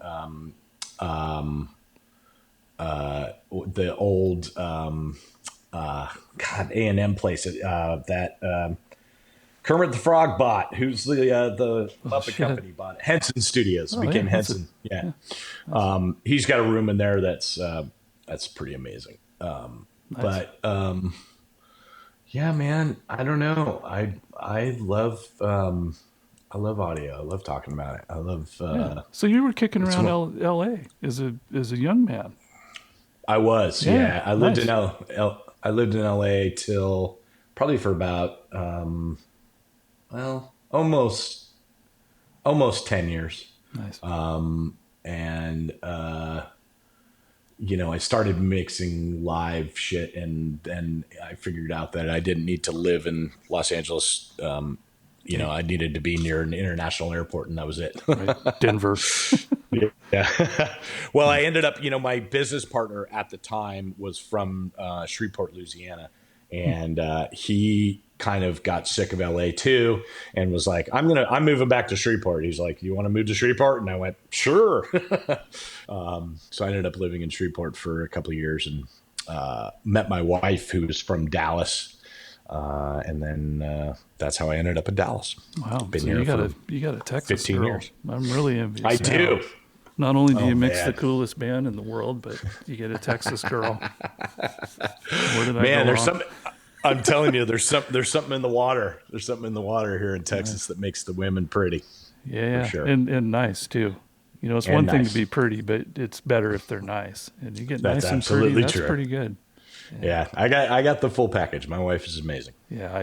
the old A&M place that Kermit the Frog bought. Who's the Muppet Company bought it? Henson Studios became Henson. Yeah. He's got a room in there that's pretty amazing. But yeah, man, I don't know. I love audio. I love talking about it. I love. So you were kicking around L.A. as a young man. I was. Yeah. I lived in I lived in L.A. till probably for about almost 10 years. Nice. and I started mixing live shit, and then I figured out that I didn't need to live in Los Angeles. I needed to be near an international airport, and that was it. Right. Denver. Yeah. Well, I ended up, my business partner at the time was from Shreveport, Louisiana, and he kind of got sick of LA too, and was like, I'm moving back to Shreveport. He's like, you want to move to Shreveport? And I went, sure. So I ended up living in Shreveport for a couple of years, and met my wife, who was from Dallas. And then that's how I ended up in Dallas. Wow. Been So here you got a Texas 15 girl. years. I'm really envious. I now. do. Not only do you mix man. the coolest band in the world, but you get a Texas girl. Where did I Man, go there's wrong? something. I'm telling you, there's something in the water. There's something in the water here in Texas that makes the women pretty. Yeah, for sure. and nice too. It's And one thing nice. to be pretty, but it's better if they're nice. And you get That's nice and pretty, absolutely that's true. pretty good. Yeah, I got the full package. My wife is amazing. Yeah,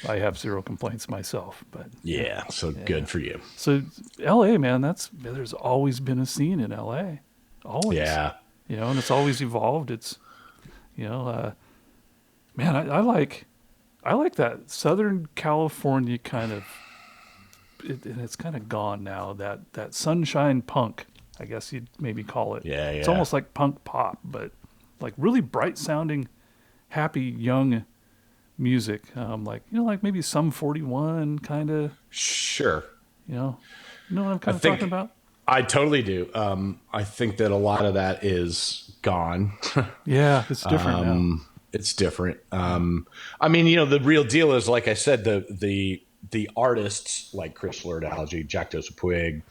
I have zero complaints myself, but Yeah, so good for you. so L.A. man, there's always been a scene in L.A. Always. Yeah. And it's always evolved. It's man, I like that Southern California kind of. And it's kind of gone now. That sunshine punk, I guess you'd maybe call it. Yeah, It's yeah. almost like punk pop, but like really bright sounding, happy young music. Like maybe Sum 41 kind of. Sure. You know what I'm kind of think- talking about? I totally do. I think that a lot of that is gone. Yeah, it's different now. It's different. I mean, the real deal is, like I said, the artists like Chris Lord-Alge, Jack Joseph Puig,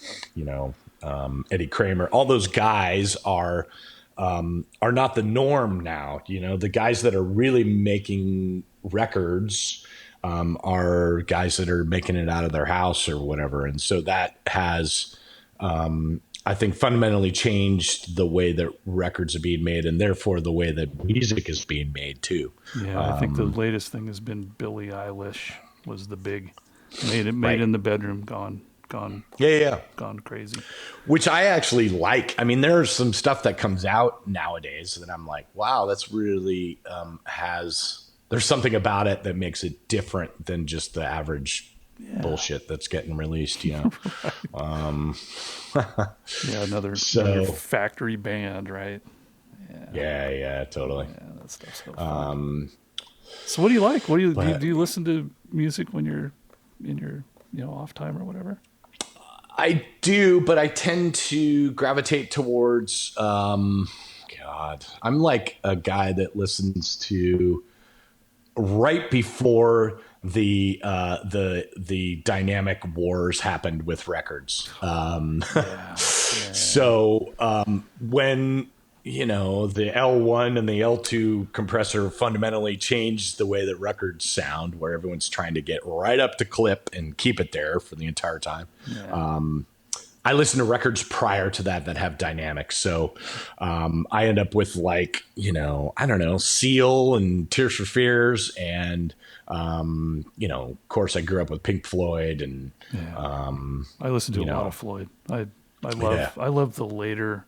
Eddie Kramer, all those guys are not the norm now. The guys that are really making records are guys that are making it out of their house or whatever. And so that has, I think, fundamentally changed the way that records are being made, and therefore the way that music is being made too. Yeah, I think the latest thing has been Billie Eilish was the big made Right. in the bedroom, gone Yeah. gone crazy. Which I actually like. I mean, there's some stuff that comes out nowadays that I'm like, wow, that's really there's something about it that makes it different than just the average bullshit that's getting released, Yeah, another factory band, right? Yeah, totally. Yeah, that stuff's so fun. So what do you like? What do you listen to music when you're in your off time or whatever? I do, but I tend to gravitate towards God. I'm like a guy that listens to right before the dynamic wars happened with records. So when the L1 and the L2 compressor fundamentally changed the way that records sound, where everyone's trying to get right up to clip and keep it there for the entire time. Yeah. I listen to records prior to that have dynamics. So I end up with I don't know, Seal and Tears for Fears. And, of course I grew up with Pink Floyd and, I listen to a lot of Floyd. I love the later,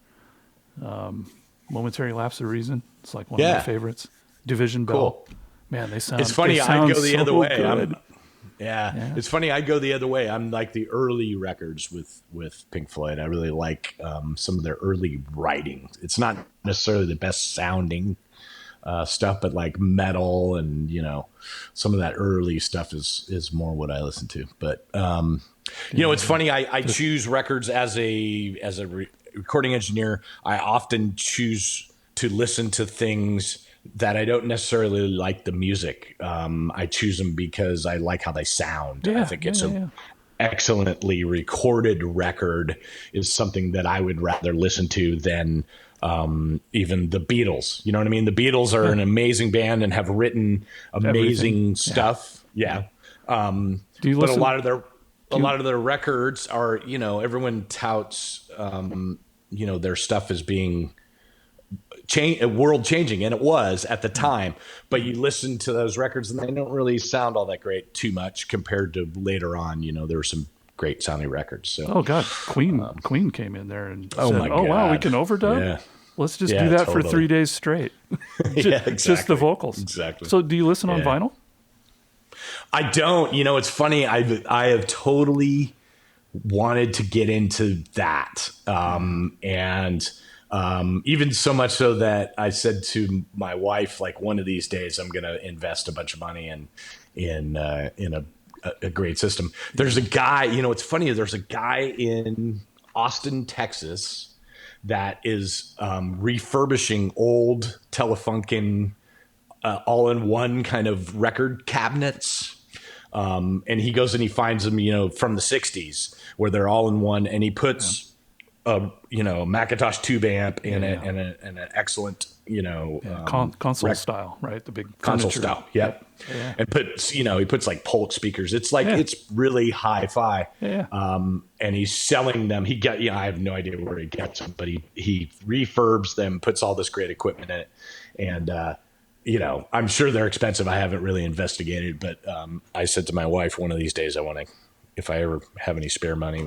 Momentary Lapse of Reason. It's like one of my favorites. Division Bell. Cool. Man, they sound. It's funny. I go the other way. Good. It's funny. I go the other way. I'm like the early records with Pink Floyd. I really like some of their early writing. It's not necessarily the best sounding stuff, but like metal and some of that early stuff is more what I listen to. But it's funny. I choose records as a recording engineer. I often choose to listen to things that I don't necessarily like the music. I choose them because I like how they sound. I think it's an excellently recorded record is something that I would rather listen to than even the Beatles. You know what I mean? The Beatles are an amazing band and have written amazing stuff. Yeah. Do you but listen? a lot of their records are, everyone touts, their stuff as being world changing, and it was at the time. But you listen to those records, and they don't really sound all that great too much compared to later on. There were some great sounding records. So, Oh God, Queen came in there and oh said, my "Oh wow, we God. can overdub. Yeah. Let's just do Yeah, that for totally. 3 days straight, Yeah, just the exactly. vocals." Exactly. So, do you listen on Yeah. vinyl? I don't, it's funny. I have totally wanted to get into that. Yeah. And even so much so that I said to my wife, like, one of these days I'm going to invest a bunch of money in a great system. There's a guy, it's funny. There's a guy in Austin, Texas that is refurbishing old Telefunken all-in-one kind of record cabinets. And he goes and he finds them, from the 60s where they're all in one, and he Yeah. puts a, Macintosh tube amp and, Yeah. and an excellent, Yeah. Console style, right? The big console furniture. style. Yep. Yeah. And puts, he puts like Polk speakers. It's like, Yeah. it's really hi-fi. Yeah. And he's selling them. I have no idea where he gets them, but he refurbs them, puts all this great equipment in it. And, I'm sure they're expensive. I haven't really investigated, but I said to my wife, one of these days, if I ever have any spare money,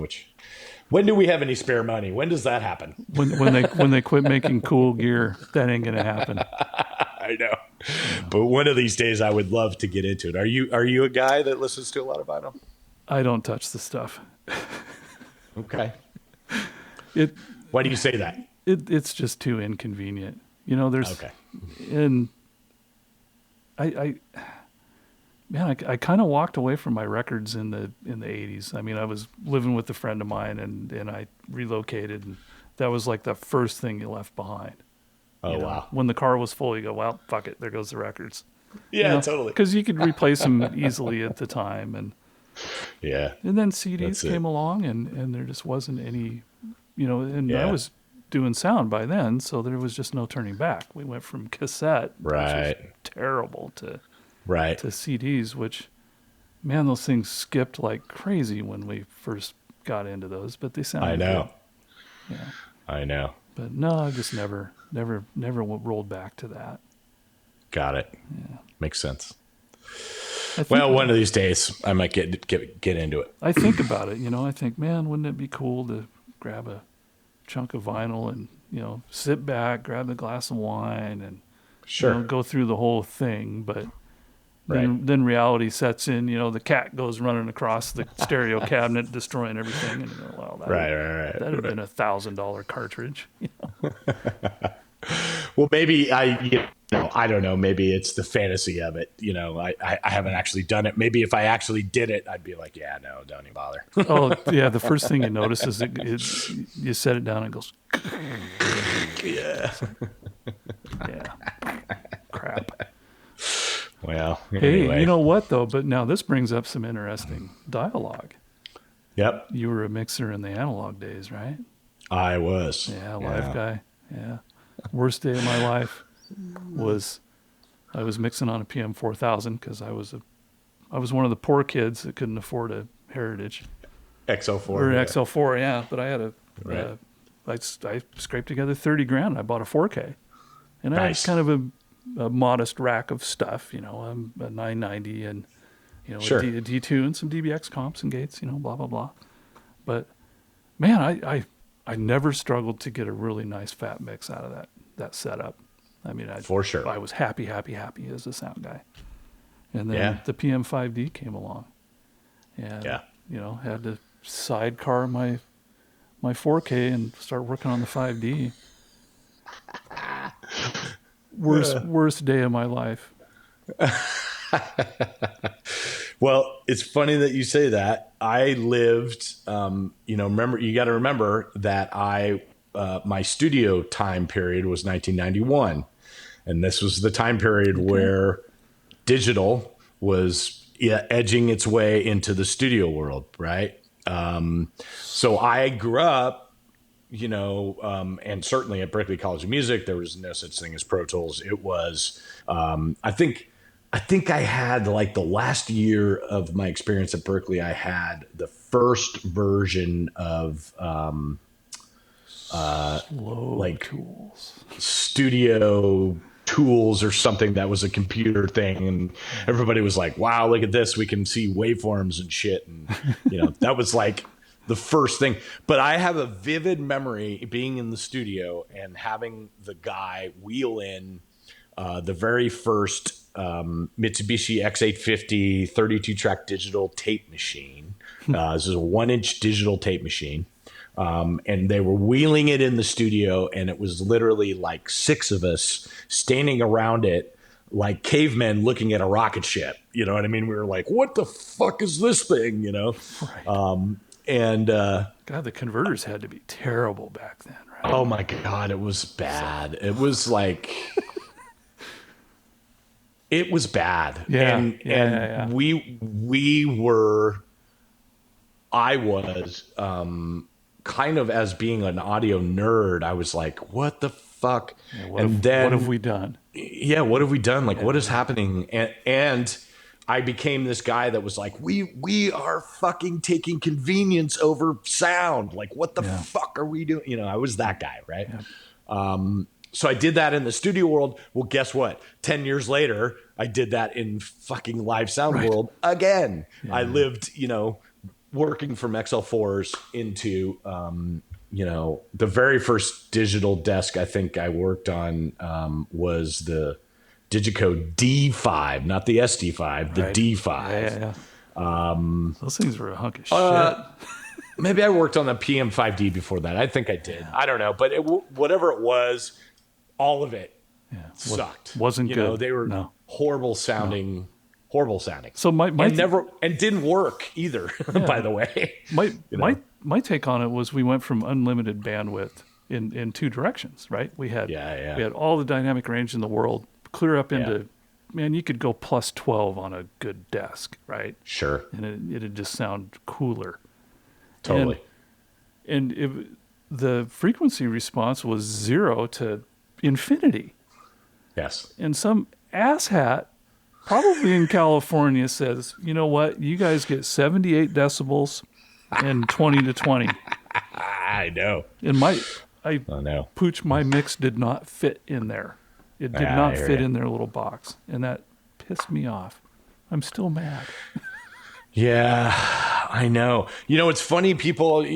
when do we have any spare money? When does that happen? When they quit making cool gear, that ain't gonna happen. I know, but one of these days I would love to get into it. Are you a guy that listens to a lot of vinyl? I don't touch the stuff. Okay. It Why do you say that? it's just too inconvenient. There's Okay. and I man, I kind of walked away from my records in the 80s. I mean, I was living with a friend of mine and I relocated, and that was like the first thing you left behind. Oh, wow. When the car was full, you go, well, fuck it, there goes the records. Yeah, totally. Because you could replace them easily at the time, and Yeah. then CDs That's it. came along, and there just wasn't any, and I Yeah. was doing sound by then, so there was just no turning back. We went from cassette, which Right. was terrible, to Right. CDs, which, man, those things skipped like crazy when we first got into those, but they sounded I know. good. Yeah. I know. But no, I just never rolled back to that. Got it. Makes sense. I think, Well, one of these days I might get into it. I think about it, I think, man, wouldn't it be cool to grab a chunk of vinyl and, sit back, grab a glass of wine and, Sure. go through the whole thing. But Right. then reality sets in, the cat goes running across the stereo cabinet, destroying everything. And, well, Right. that'd have been $1,000 cartridge. Well, maybe I don't know. Maybe it's the fantasy of it. I haven't actually done it. Maybe if I actually did it, I'd be like, yeah, no, don't even bother. Oh, yeah. The first thing you notice is you set it down and it goes, Yeah. yeah, crap. Well, Hey, anyway. you know what, though? But now this brings up some interesting dialogue. Yep. You were a mixer in the analog days, right? I was. Yeah, live guy. Yeah. Worst day of my life was I was mixing on a PM 4000 because I was one of the poor kids that couldn't afford a Heritage XL4. or an Yeah. XL4. Yeah, but I had Right. I scraped together 30 grand. And I bought a 4K, and I had Nice. kind of a modest rack of stuff. A 990 and Sure. a D2 and some DBX comps and gates. Blah blah blah. But man, I never struggled to get a really nice fat mix out of that setup. I mean, For sure. I was happy as a sound guy. And then Yeah. the PM5D came along, and Yeah. had to sidecar my 4K and start working on the 5D. Worst day of my life. Well, it's funny that you say that. I lived, remember, you got to remember that my studio time period was 1991. And this was the time period where digital was edging its way into the studio world, right? So I grew up, and certainly at Berklee College of Music, there was no such thing as Pro Tools. It was, I think I had, like, the last year of my experience at Berklee, I had the first version of Slow like tools. studio Tools or something that was a computer thing, and everybody was like, wow, look at this, we can see waveforms and shit. And that was like the first thing. But I have a vivid memory being in the studio and having the guy wheel in the very first Mitsubishi X850 32 track digital tape machine. This is a 1-inch digital tape machine. And they were wheeling it in the studio, and it was literally like 6 of us standing around it like cavemen looking at a rocket ship. You know what I mean? We were like, what the fuck is this thing? Right. God, the converters had to be terrible back then, right? Oh my God, it was bad. It was like, it was bad. Yeah. And I was, kind of, as being an audio nerd, I was like, what the fuck? Yeah, what have we done? Yeah, what have we done? Like, what is happening? And I became this guy that was like, we are fucking taking convenience over sound. Like, what the fuck are we doing? I was that guy, right? Yeah. So I did that in the studio world. Well, guess what? 10 years later, I did that in fucking live sound world again. Yeah. I lived, working from XL4s into, the very first digital desk I think I worked on was the Digico D5, not the SD5, the D5. Yeah. Those things were a hunk of shit. Maybe I worked on the PM5D before that. I think I did. Yeah. I don't know. But whatever it was, all of it sucked. Wasn't good. They were horrible sounding. No. Horrible sounding. So and didn't work either. By the way, my take on it was we went from unlimited bandwidth in 2 directions. Right? We had we had all the dynamic range in the world, clear up into man. You could go plus 12 on a good desk, right? Sure. And it'd just sound cooler. Totally. And the frequency response was 0 to infinity. Yes. And some asshat, probably in California, says, you know what? You guys get 78 decibels and 20 to 20. I know. And know. Pooch, my mix did not fit in there. It did not fit in their little box. And that pissed me off. I'm still mad. Yeah, I know. It's funny, people,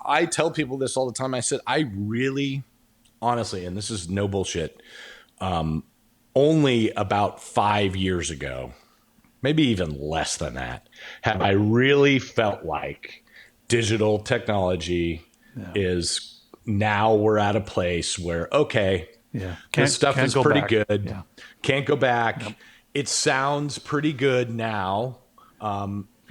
I tell people this all the time. I said, I really, honestly, and this is no bullshit, only about 5 years ago, maybe even less than that, have I really felt like digital technology is now we're at a place where, this stuff is pretty good. Yeah. Can't go back. Yep. It sounds pretty good now.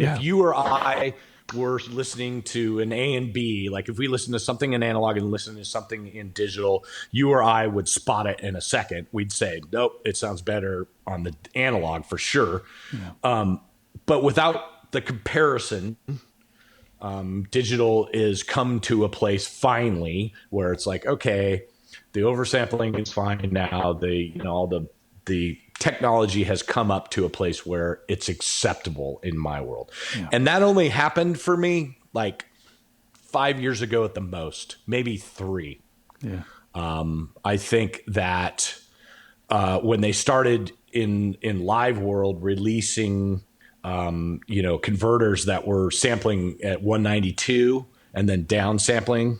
If you or I were listening to an A and B, like if we listen to something in analog and listen to something in digital, you or I would spot it in a second. We'd say, nope, it sounds better on the analog for sure. Yeah. But without the comparison, digital is come to a place finally where it's like, okay, the oversampling is fine now. The technology has come up to a place where it's acceptable in my world. Yeah. And that only happened for me like 5 years ago at the most, maybe 3. Yeah. I think that when they started in live world releasing, converters that were sampling at 192 and then down sampling,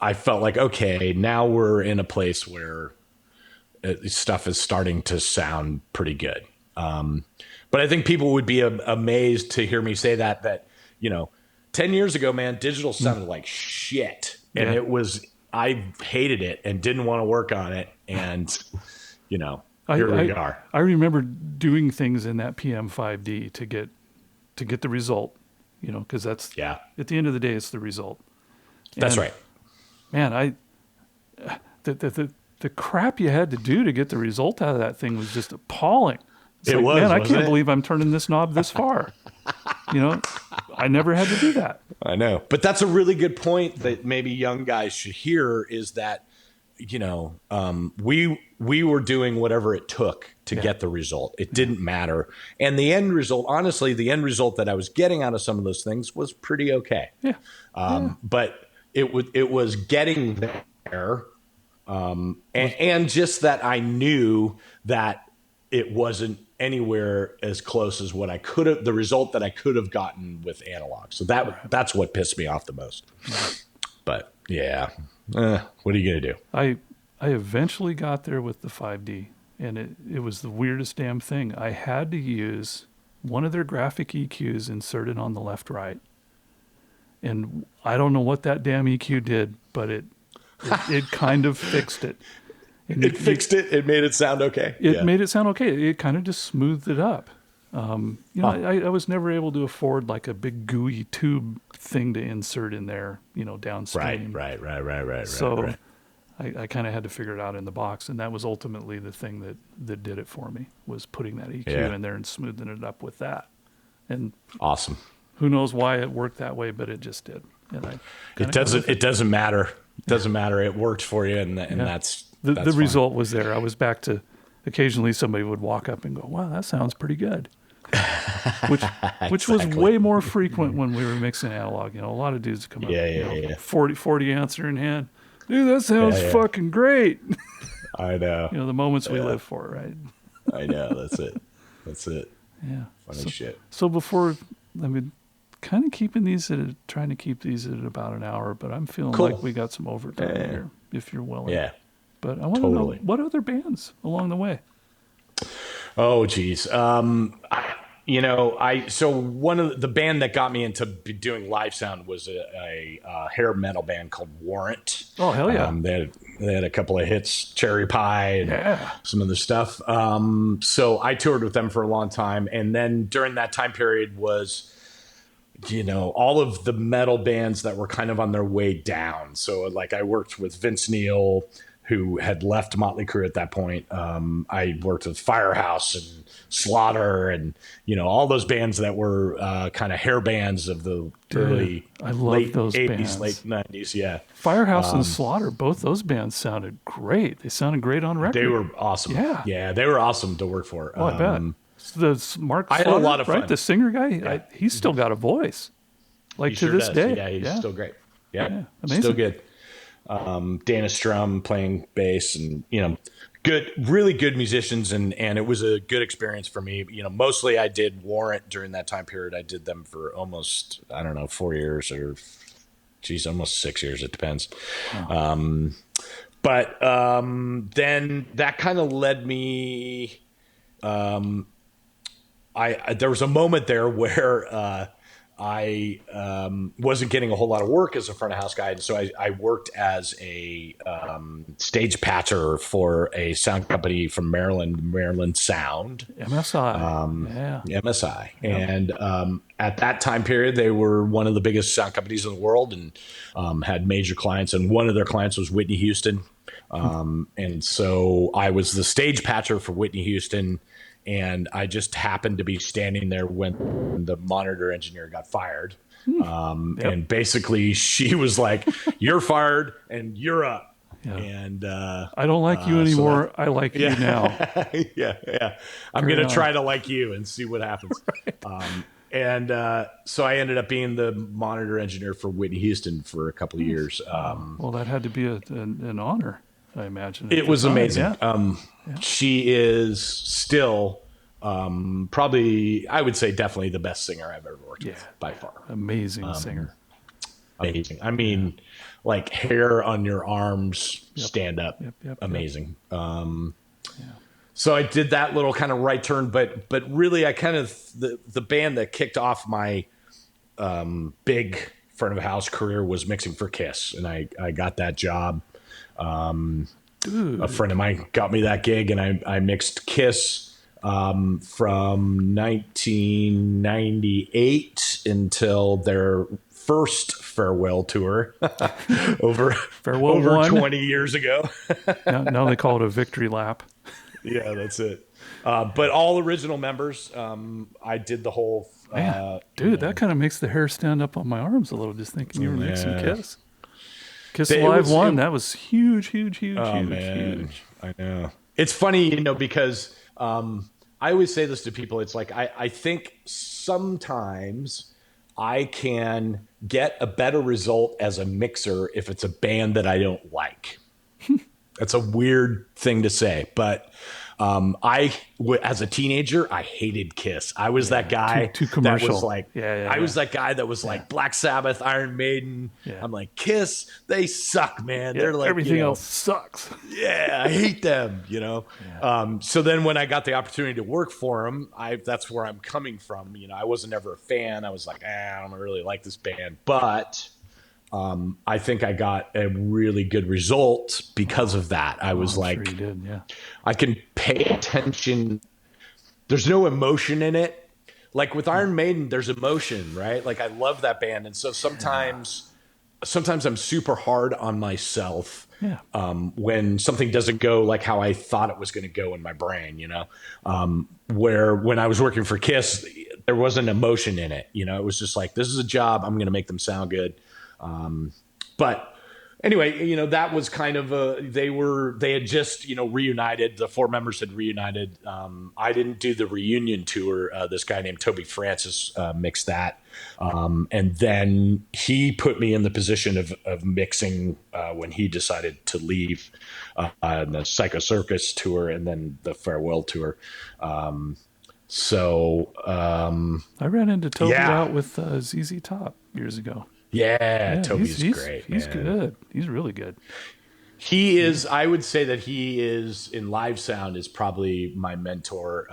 I felt like, okay, now we're in a place where stuff is starting to sound pretty good. But I think people would be amazed to hear me say that 10 years ago, man, digital sounded like shit. And I hated it and didn't want to work on it. And, here we are. I remember doing things in that PM5D to get the result, because that's, at the end of the day, it's the result. That's right. Man, the crap you had to do to get the result out of that thing was just appalling. Man, I can't believe I'm turning this knob this far. I never had to do that. I know. But that's a really good point that maybe young guys should hear, is that, we were doing whatever it took to get the result. It didn't matter. And the end result, honestly, that I was getting out of some of those things was pretty okay. Yeah. But it was getting there And just that I knew that it wasn't anywhere as close as what I could have, the result that I could have gotten with analog. So that's what pissed me off the most. But yeah, what are you gonna do? I eventually got there with the 5D, and it was the weirdest damn thing. I had to use one of their graphic EQs inserted on the left right, and I don't know what that damn EQ did, but it kind of fixed it. And It fixed it. It made it sound okay. It made it sound okay. It kind of just smoothed it up. I was never able to afford like a big gooey tube thing to insert in there, downstream. Right. So I kind of had to figure it out in the box, and that was ultimately the thing that did it for me, was putting that EQ in there and smoothing it up with that. And awesome. Who knows why it worked that way, but it just did. And it doesn't matter. It doesn't matter. It worked for you, and that's the result was there. I was back to occasionally somebody would walk up and go, "Wow, that sounds pretty good," which was way more frequent when we were mixing analog. A lot of dudes come up, 40 answer in hand. Dude, that sounds fucking great. I know. The moments we live for, right? I know. That's it. Yeah. Funny shit. So kind of trying to keep these at about an hour, but I'm feeling like we got some overtime here, if you're willing. Yeah. But I want to know, what other bands along the way? Oh, geez. So one of the band that got me into doing live sound was a hair metal band called Warrant. Oh, hell yeah. They had a couple of hits, Cherry Pie, and some other stuff. So I toured with them for a long time. And then during that time period was, all of the metal bands that were kind of on their way down. So like I worked with Vince Neil, who had left Motley Crue at that point. I worked with Firehouse and Slaughter and, all those bands that were kind of hair bands of the late those 80s, bands. late 90s. Yeah. Firehouse and Slaughter, both those bands sounded great. They sounded great on record. They were awesome. Yeah, they were awesome to work for. Oh, I bet. Mark Slaughter, I had a lot of fun. Right? The singer guy, he's still got a voice. Like he to this day. Yeah, he's still great. Yeah, amazing. Still good. Dana Strum playing bass and, really good musicians. And it was a good experience for me. Mostly I did Warrant during that time period. I did them for almost, 4 years or almost 6 years. It depends. Oh. But then that kind of led me, there was a moment there where, I wasn't getting a whole lot of work as a front of house guy. And so I worked as a stage patcher for a sound company from Maryland Sound. MSI. MSI. Yep. And at that time period, they were one of the biggest sound companies in the world and had major clients. And one of their clients was Whitney Houston. And so I was the stage patcher for Whitney Houston. And I just happened to be standing there when the monitor engineer got fired. And basically she was like, "You're fired and you're up." Yeah. And I don't like you anymore. I like you now. Yeah. I'm going to try to like you and see what happens. Right. So I ended up being the monitor engineer for Whitney Houston for a couple of years. Well, that had to be an honor, I imagine. It was amazing. She is still probably, I would say, definitely the best singer I've ever worked with by far. Amazing singer. Amazing. I mean, like hair on your arms, stand up. Amazing. So I did that little kind of right turn, but really I kind of, the band that kicked off my big front of house career was mixing for Kiss. And I got that job. A friend of mine got me that gig, and I mixed Kiss from 1998 until their first farewell tour over 20 years ago. now they call it a victory lap. Yeah, that's it. But all original members. I did the whole. That kind of makes the hair stand up on my arms a little. Just thinking you were mixing Kiss. Kiss Alive 1, that was huge. Man. I know. It's funny, because I always say this to people. It's like, I think sometimes I can get a better result as a mixer if it's a band that I don't like. That's a weird thing to say, but as a teenager, I hated Kiss. I was that guy Too that was commercial. like, Yeah. I was that guy that was like Black Sabbath, Iron Maiden. Yeah. I'm like, Kiss, they suck, man. Yeah. They're like, Everything else sucks. yeah, I hate them, Yeah. So then when I got the opportunity to work for them, that's where I'm coming from. I wasn't ever a fan. I was like, I don't really like this band, but I think I got a really good result because of that. I was like, sure you did, yeah. I can pay attention. There's no emotion in it. Like with Iron Maiden, there's emotion, right? Like I love that band. And so sometimes I'm super hard on myself when something doesn't go like how I thought it was going to go in my brain, where when I was working for Kiss, there wasn't emotion in it. It was just like, this is a job. I'm going to make them sound good. But anyway, that was kind of they had just, reunited. The four members had reunited. I didn't do the reunion tour. This guy named Toby Francis mixed that. And then he put me in the position of mixing when he decided to leave the Psycho Circus tour and then the farewell tour. I ran into Toby out with ZZ Top years ago. Yeah, Toby's great. He's good. He's really good. He is. I would say that he is in live sound is probably my mentor.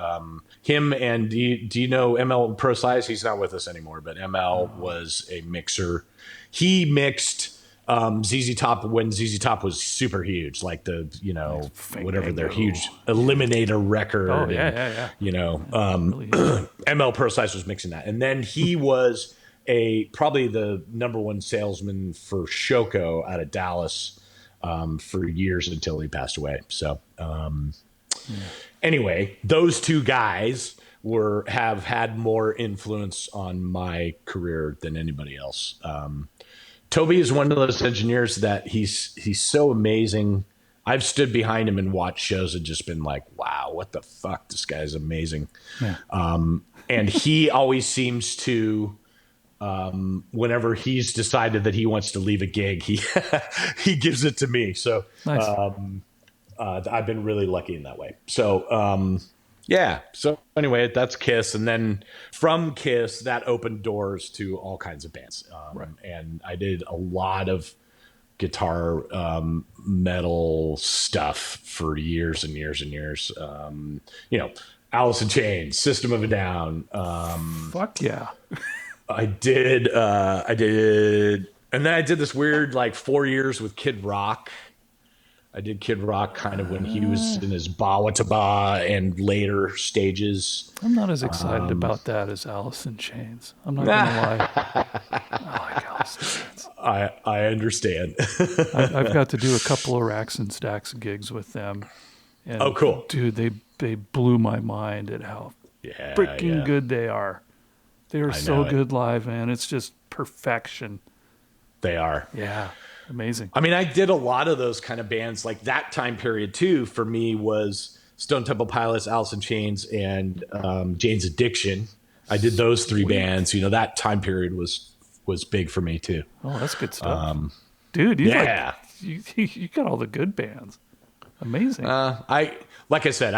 Him and do you know ML Pro Size? He's not with us anymore, but ML was a mixer. He mixed ZZ Top when ZZ Top was super huge, like the whatever their huge Eliminator record. Oh yeah. Really ML Pro Size was mixing that, and then he was probably the number one salesman for Shoko out of Dallas for years until he passed away. So anyway, those two guys have had more influence on my career than anybody else. Toby is one of those engineers that he's so amazing. I've stood behind him and watched shows and just been like, wow, what the fuck? This guy's amazing. Yeah. And he always seems to, whenever he's decided that he wants to leave a gig, he gives it to me. So nice. I've been really lucky in that way. So So anyway, that's Kiss, and then from Kiss, that opened doors to all kinds of bands. Right. And I did a lot of guitar metal stuff for years and years and years. Alice in Chains, System of a Down. Fuck yeah. I did, and then I did this weird 4 years with Kid Rock. I did Kid Rock kind of when he was in his Bawitdaba and later stages. I'm not as excited about that as Alice in Chains. I'm not going to lie. I like Alice in Chains. I understand. I've got to do a couple of Racks and Stacks gigs with them. And oh, cool. Dude, they blew my mind at how freaking good they are. They are so good live, man. It's just perfection. They are. Yeah. Amazing. I mean, I did a lot of those kind of bands. Like that time period too, for me was Stone Temple Pilots, Alice in Chains, and Jane's Addiction. I did those three bands. That time period was big for me too. Oh, that's good stuff. Dude, you got all the good bands. Amazing. Like I said,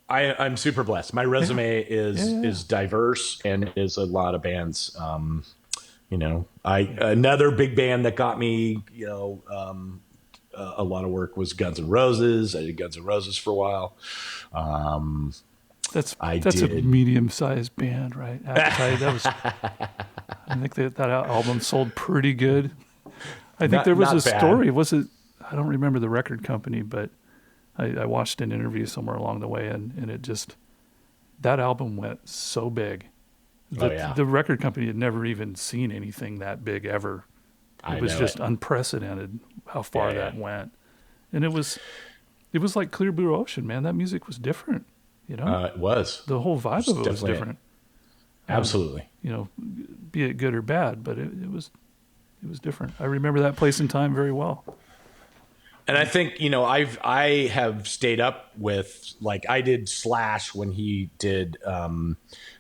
I'm super blessed. My resume is diverse and is a lot of bands. Another big band that got me, a lot of work was Guns N' Roses. I did Guns N' Roses for a while. That's a medium-sized band, right? I think that album sold pretty good. I think there was a story. Was it? I don't remember the record company, but I watched an interview somewhere along the way, and it just, that album went so big. The record company had never even seen anything that big ever. It was just unprecedented how far that went. And it was like Clear Blue Ocean, man. That music was different, It was. The whole vibe of it was different. Absolutely. Be it good or bad, but it was different. I remember that place and time very well. And I think, I have stayed up with, like, I did Slash when he did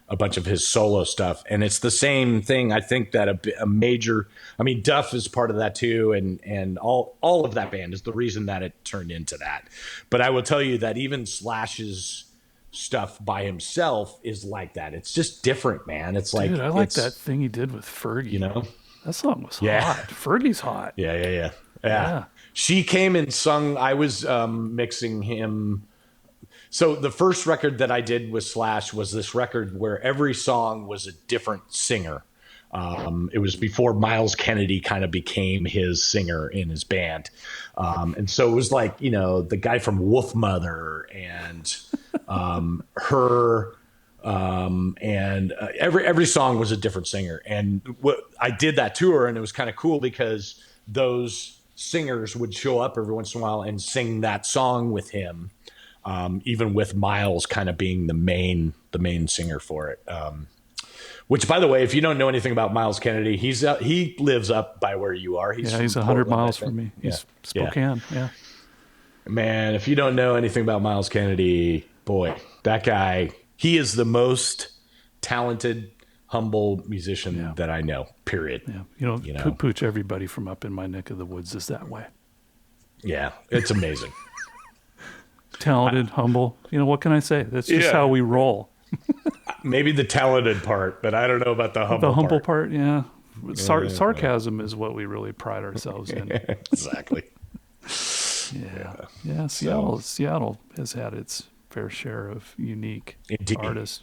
a bunch of his solo stuff, and it's the same thing. I think that a major, I mean, Duff is part of that too, and all of that band is the reason that it turned into that. But I will tell you that even Slash's stuff by himself is like that. It's just different, man. It's Dude, like I like that thing he did with you Fergie. know, That song was yeah, hot. Fergie's hot. yeah. Yeah. She came and sung. I was mixing him. So the first record that I did with Slash was this record where every song was a different singer. It was before Miles Kennedy kind of became his singer in his band. And so it was like, the guy from Wolfmother and her. And every song was a different singer. And I did that tour, and it was kind of cool because those singers would show up every once in a while and sing that song with him. Even with Miles kind of being the main singer for it. Which, by the way, if you don't know anything about Miles Kennedy, he lives up by where you are. He's 100 miles from me. Yeah. He's Spokane. Yeah. Man, if you don't know anything about Miles Kennedy, boy, that guy, he is the most talented, humble musician that I know, period. Yeah. Pooch, everybody from up in my neck of the woods is that way. Yeah, it's amazing. Talented, humble. What can I say? That's just how we roll. Maybe the talented part, but I don't know about the humble The humble part. yeah. Sarcasm is what we really pride ourselves in. Exactly. Yeah. Seattle has had its fair share of unique artists.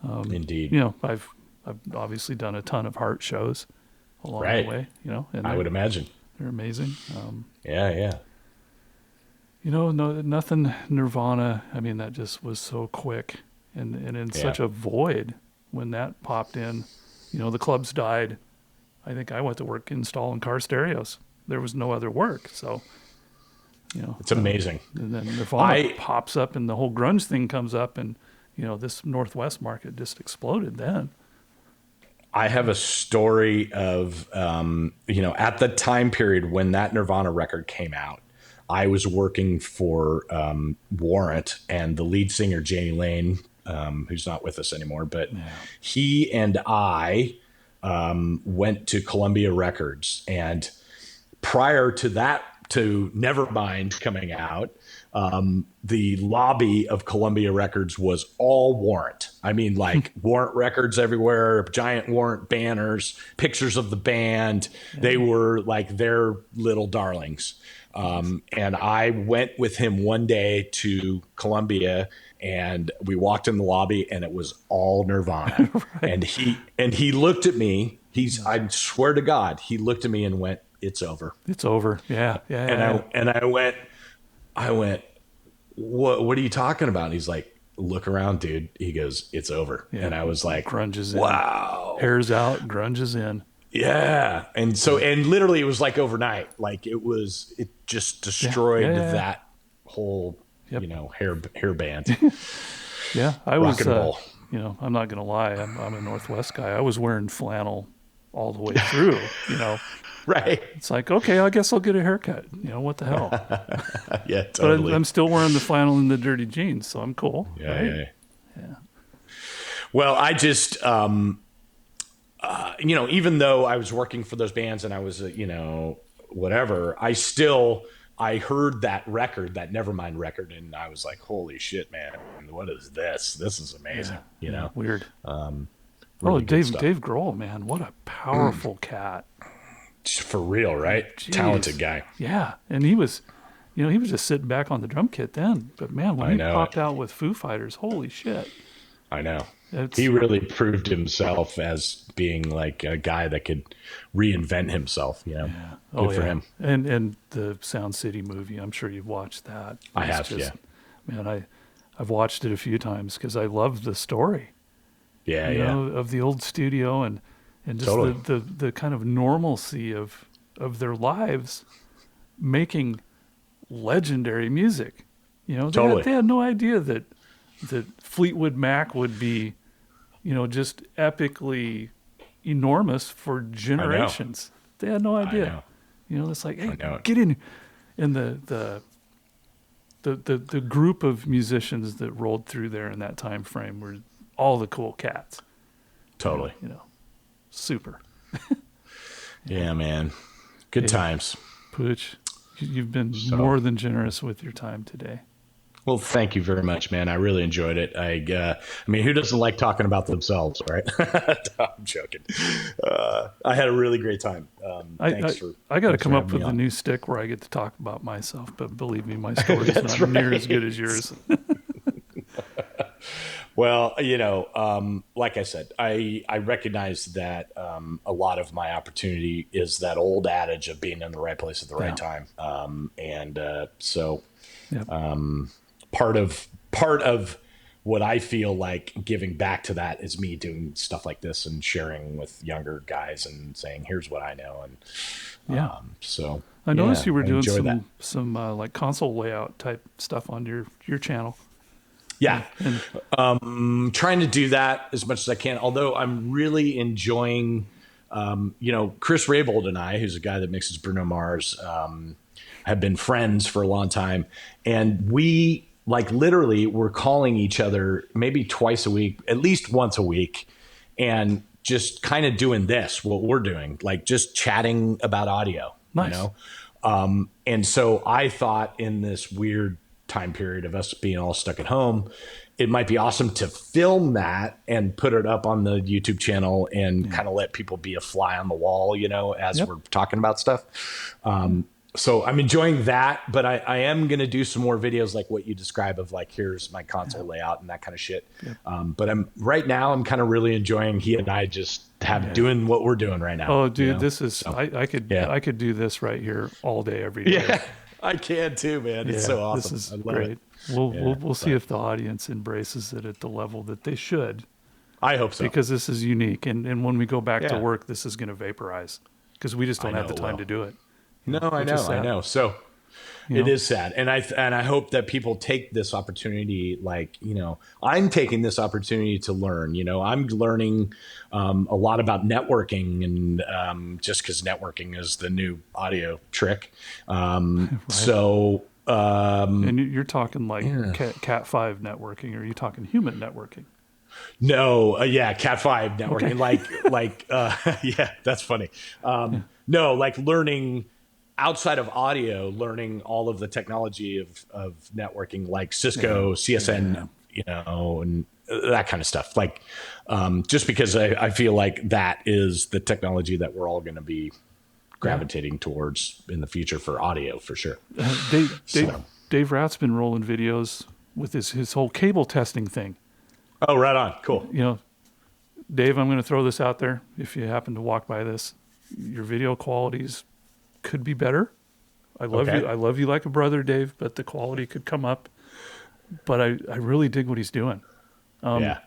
Indeed. I've obviously done a ton of Heart shows along the way. And I would imagine they're amazing. Yeah. No, nothing Nirvana. I mean, that just was so quick and in such a void when that popped in. The clubs died. I think I went to work installing car stereos. There was no other work. So, it's amazing. And then Nirvana pops up and the whole grunge thing comes up and, this Northwest market just exploded then. I have a story of, at the time period when that Nirvana record came out, I was working for Warrant, and the lead singer, Jamie Lane, who's not with us anymore, but he and I went to Columbia Records. And prior to that, to Nevermind coming out, the lobby of Columbia Records was all Warrant. I mean, like Warrant records everywhere, giant Warrant banners, pictures of the band. They were like their little darlings. And I went with him one day to Columbia, and we walked in the lobby, and it was all Nirvana. And he looked at me. I swear to God, he looked at me and went, "It's over. It's over." Yeah. I went, what are you talking about? And he's like, "Look around, dude." He goes, "It's over." Yeah. And I was like, grunge is in. Wow. Hair's out, grunge is in. Yeah. And literally it was like overnight. Like it just destroyed that whole, hair band. Yeah. I was, rock and roll. I'm not going to lie. I'm a Northwest guy. I was wearing flannel all the way through, Right. It's like, okay, I guess I'll get a haircut. What the hell? Yeah, totally. But I'm still wearing the flannel and the dirty jeans, so I'm cool. Yeah. Right? Yeah. Well, I just, even though I was working for those bands and I was, whatever, I heard that record, that Nevermind record, and I was like, holy shit, man, what is this? This is amazing, Weird. Really Dave Grohl, man, what a powerful cat. For real, right? Jeez. Talented guy. Yeah, and he was just sitting back on the drum kit then. But man, when he popped out with Foo Fighters, holy shit! I know. He really proved himself as being like a guy that could reinvent himself. Good for him. And the Sound City movie, I'm sure you've watched that. I have, yeah. Man, I've watched it a few times because I love the story. Yeah, of the old studio and just totally. the kind of normalcy of their lives making legendary music. They had no idea that Fleetwood Mac would be, just epically enormous for generations. They had no idea. I know. It's like, hey, get in. And the group of musicians that rolled through there in that time frame were all the cool cats. Totally. Super. Yeah, man. Good times. Pooch, you've been So, more than generous with your time today. well, thank you very much, man. I really enjoyed it. I mean, who doesn't like talking about themselves, right? I'm joking. I had a really great time. Thanks for I got to thanks for come up having me with a on. new stick where I get to talk about myself, but believe me, my story is That's not near as good right. as yours. Well, like I said, I recognize that a lot of my opportunity is that old adage of being in the right place at the right Yeah. time. So Yep. part of what I feel like giving back to that is me doing stuff like this and sharing with younger guys and saying, here's what I know. And Yeah. so, I noticed yeah, you were I doing enjoy that. some like console layout type stuff on your channel. Yeah. And I'm trying to do that as much as I can, although I'm really enjoying, Chris Raybold and I, who's a guy that mixes Bruno Mars, have been friends for a long time. And we like literally were calling each other maybe twice a week, at least once a week, and just kind of doing this, what we're doing, like just chatting about audio, nice. And so I thought in this weird time period of us being all stuck at home, it might be awesome to film that and put it up on the YouTube channel and Yeah. kind of let people be a fly on the wall, as Yep. we're talking about stuff. So I'm enjoying that, but I am going to do some more videos like what you describe of like, here's my console layout and that kind of shit. Yep. But I'm kind of really enjoying he and I just have Yeah. doing what we're doing right now. Oh, dude, this is So, I yeah. could do this right here all day, every day. Yeah, I can too, man. It's Yeah, so this awesome. is I love great. it. We'll see But if the audience embraces it at the level that they should, I hope so. because this is unique. And when we go back to Yeah, work, this is going to vaporize because we just I don't have know the it time to will. do it. No, I Which is know, I sad. know. So You it know, is sad, and I hope that people take this opportunity. Like, I'm taking this opportunity to learn. I'm learning a lot about networking, and just because networking is the new audio trick. right? So And you're talking like yeah. Cat 5 networking, or are you talking human networking? No, yeah, Cat 5 Okay. networking, yeah, that's funny. No, like learning outside of audio, learning all of the technology of networking, like Yeah. Cisco, Yeah. CSN, and that kind of stuff. Like, just because I feel like that is the technology that we're all going to be Yeah. gravitating towards in the future for audio, for sure. Dave Ratt's been rolling videos with his whole cable testing thing. Oh, right on. Cool. You know, Dave, I'm going to throw this out there. If you happen to walk by this, your video qualities could be better. I love Okay. you. I love you like a brother, Dave, but the quality could come up. But I really dig what he's doing. Yeah.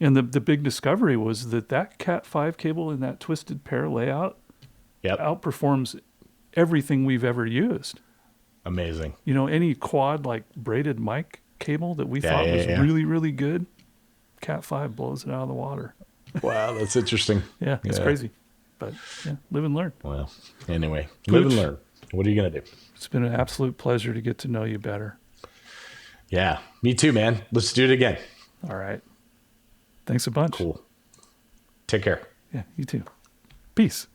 And the big discovery was that Cat 5 cable in that twisted pair layout Yep. outperforms everything we've ever used. Amazing. Any quad like braided mic cable that we Yeah. thought Yeah. was Yeah. really, really good, Cat 5 blows it out of the water. Wow, that's interesting. Yeah, it's Yeah. crazy. But yeah, live and learn. Well, anyway, live and Pooch, learn. What are you going to do? it's been an absolute pleasure to get to know you better. Yeah, me too, man. Let's do it again. All right. Thanks a bunch. Cool. Take care. Yeah, you too. Peace.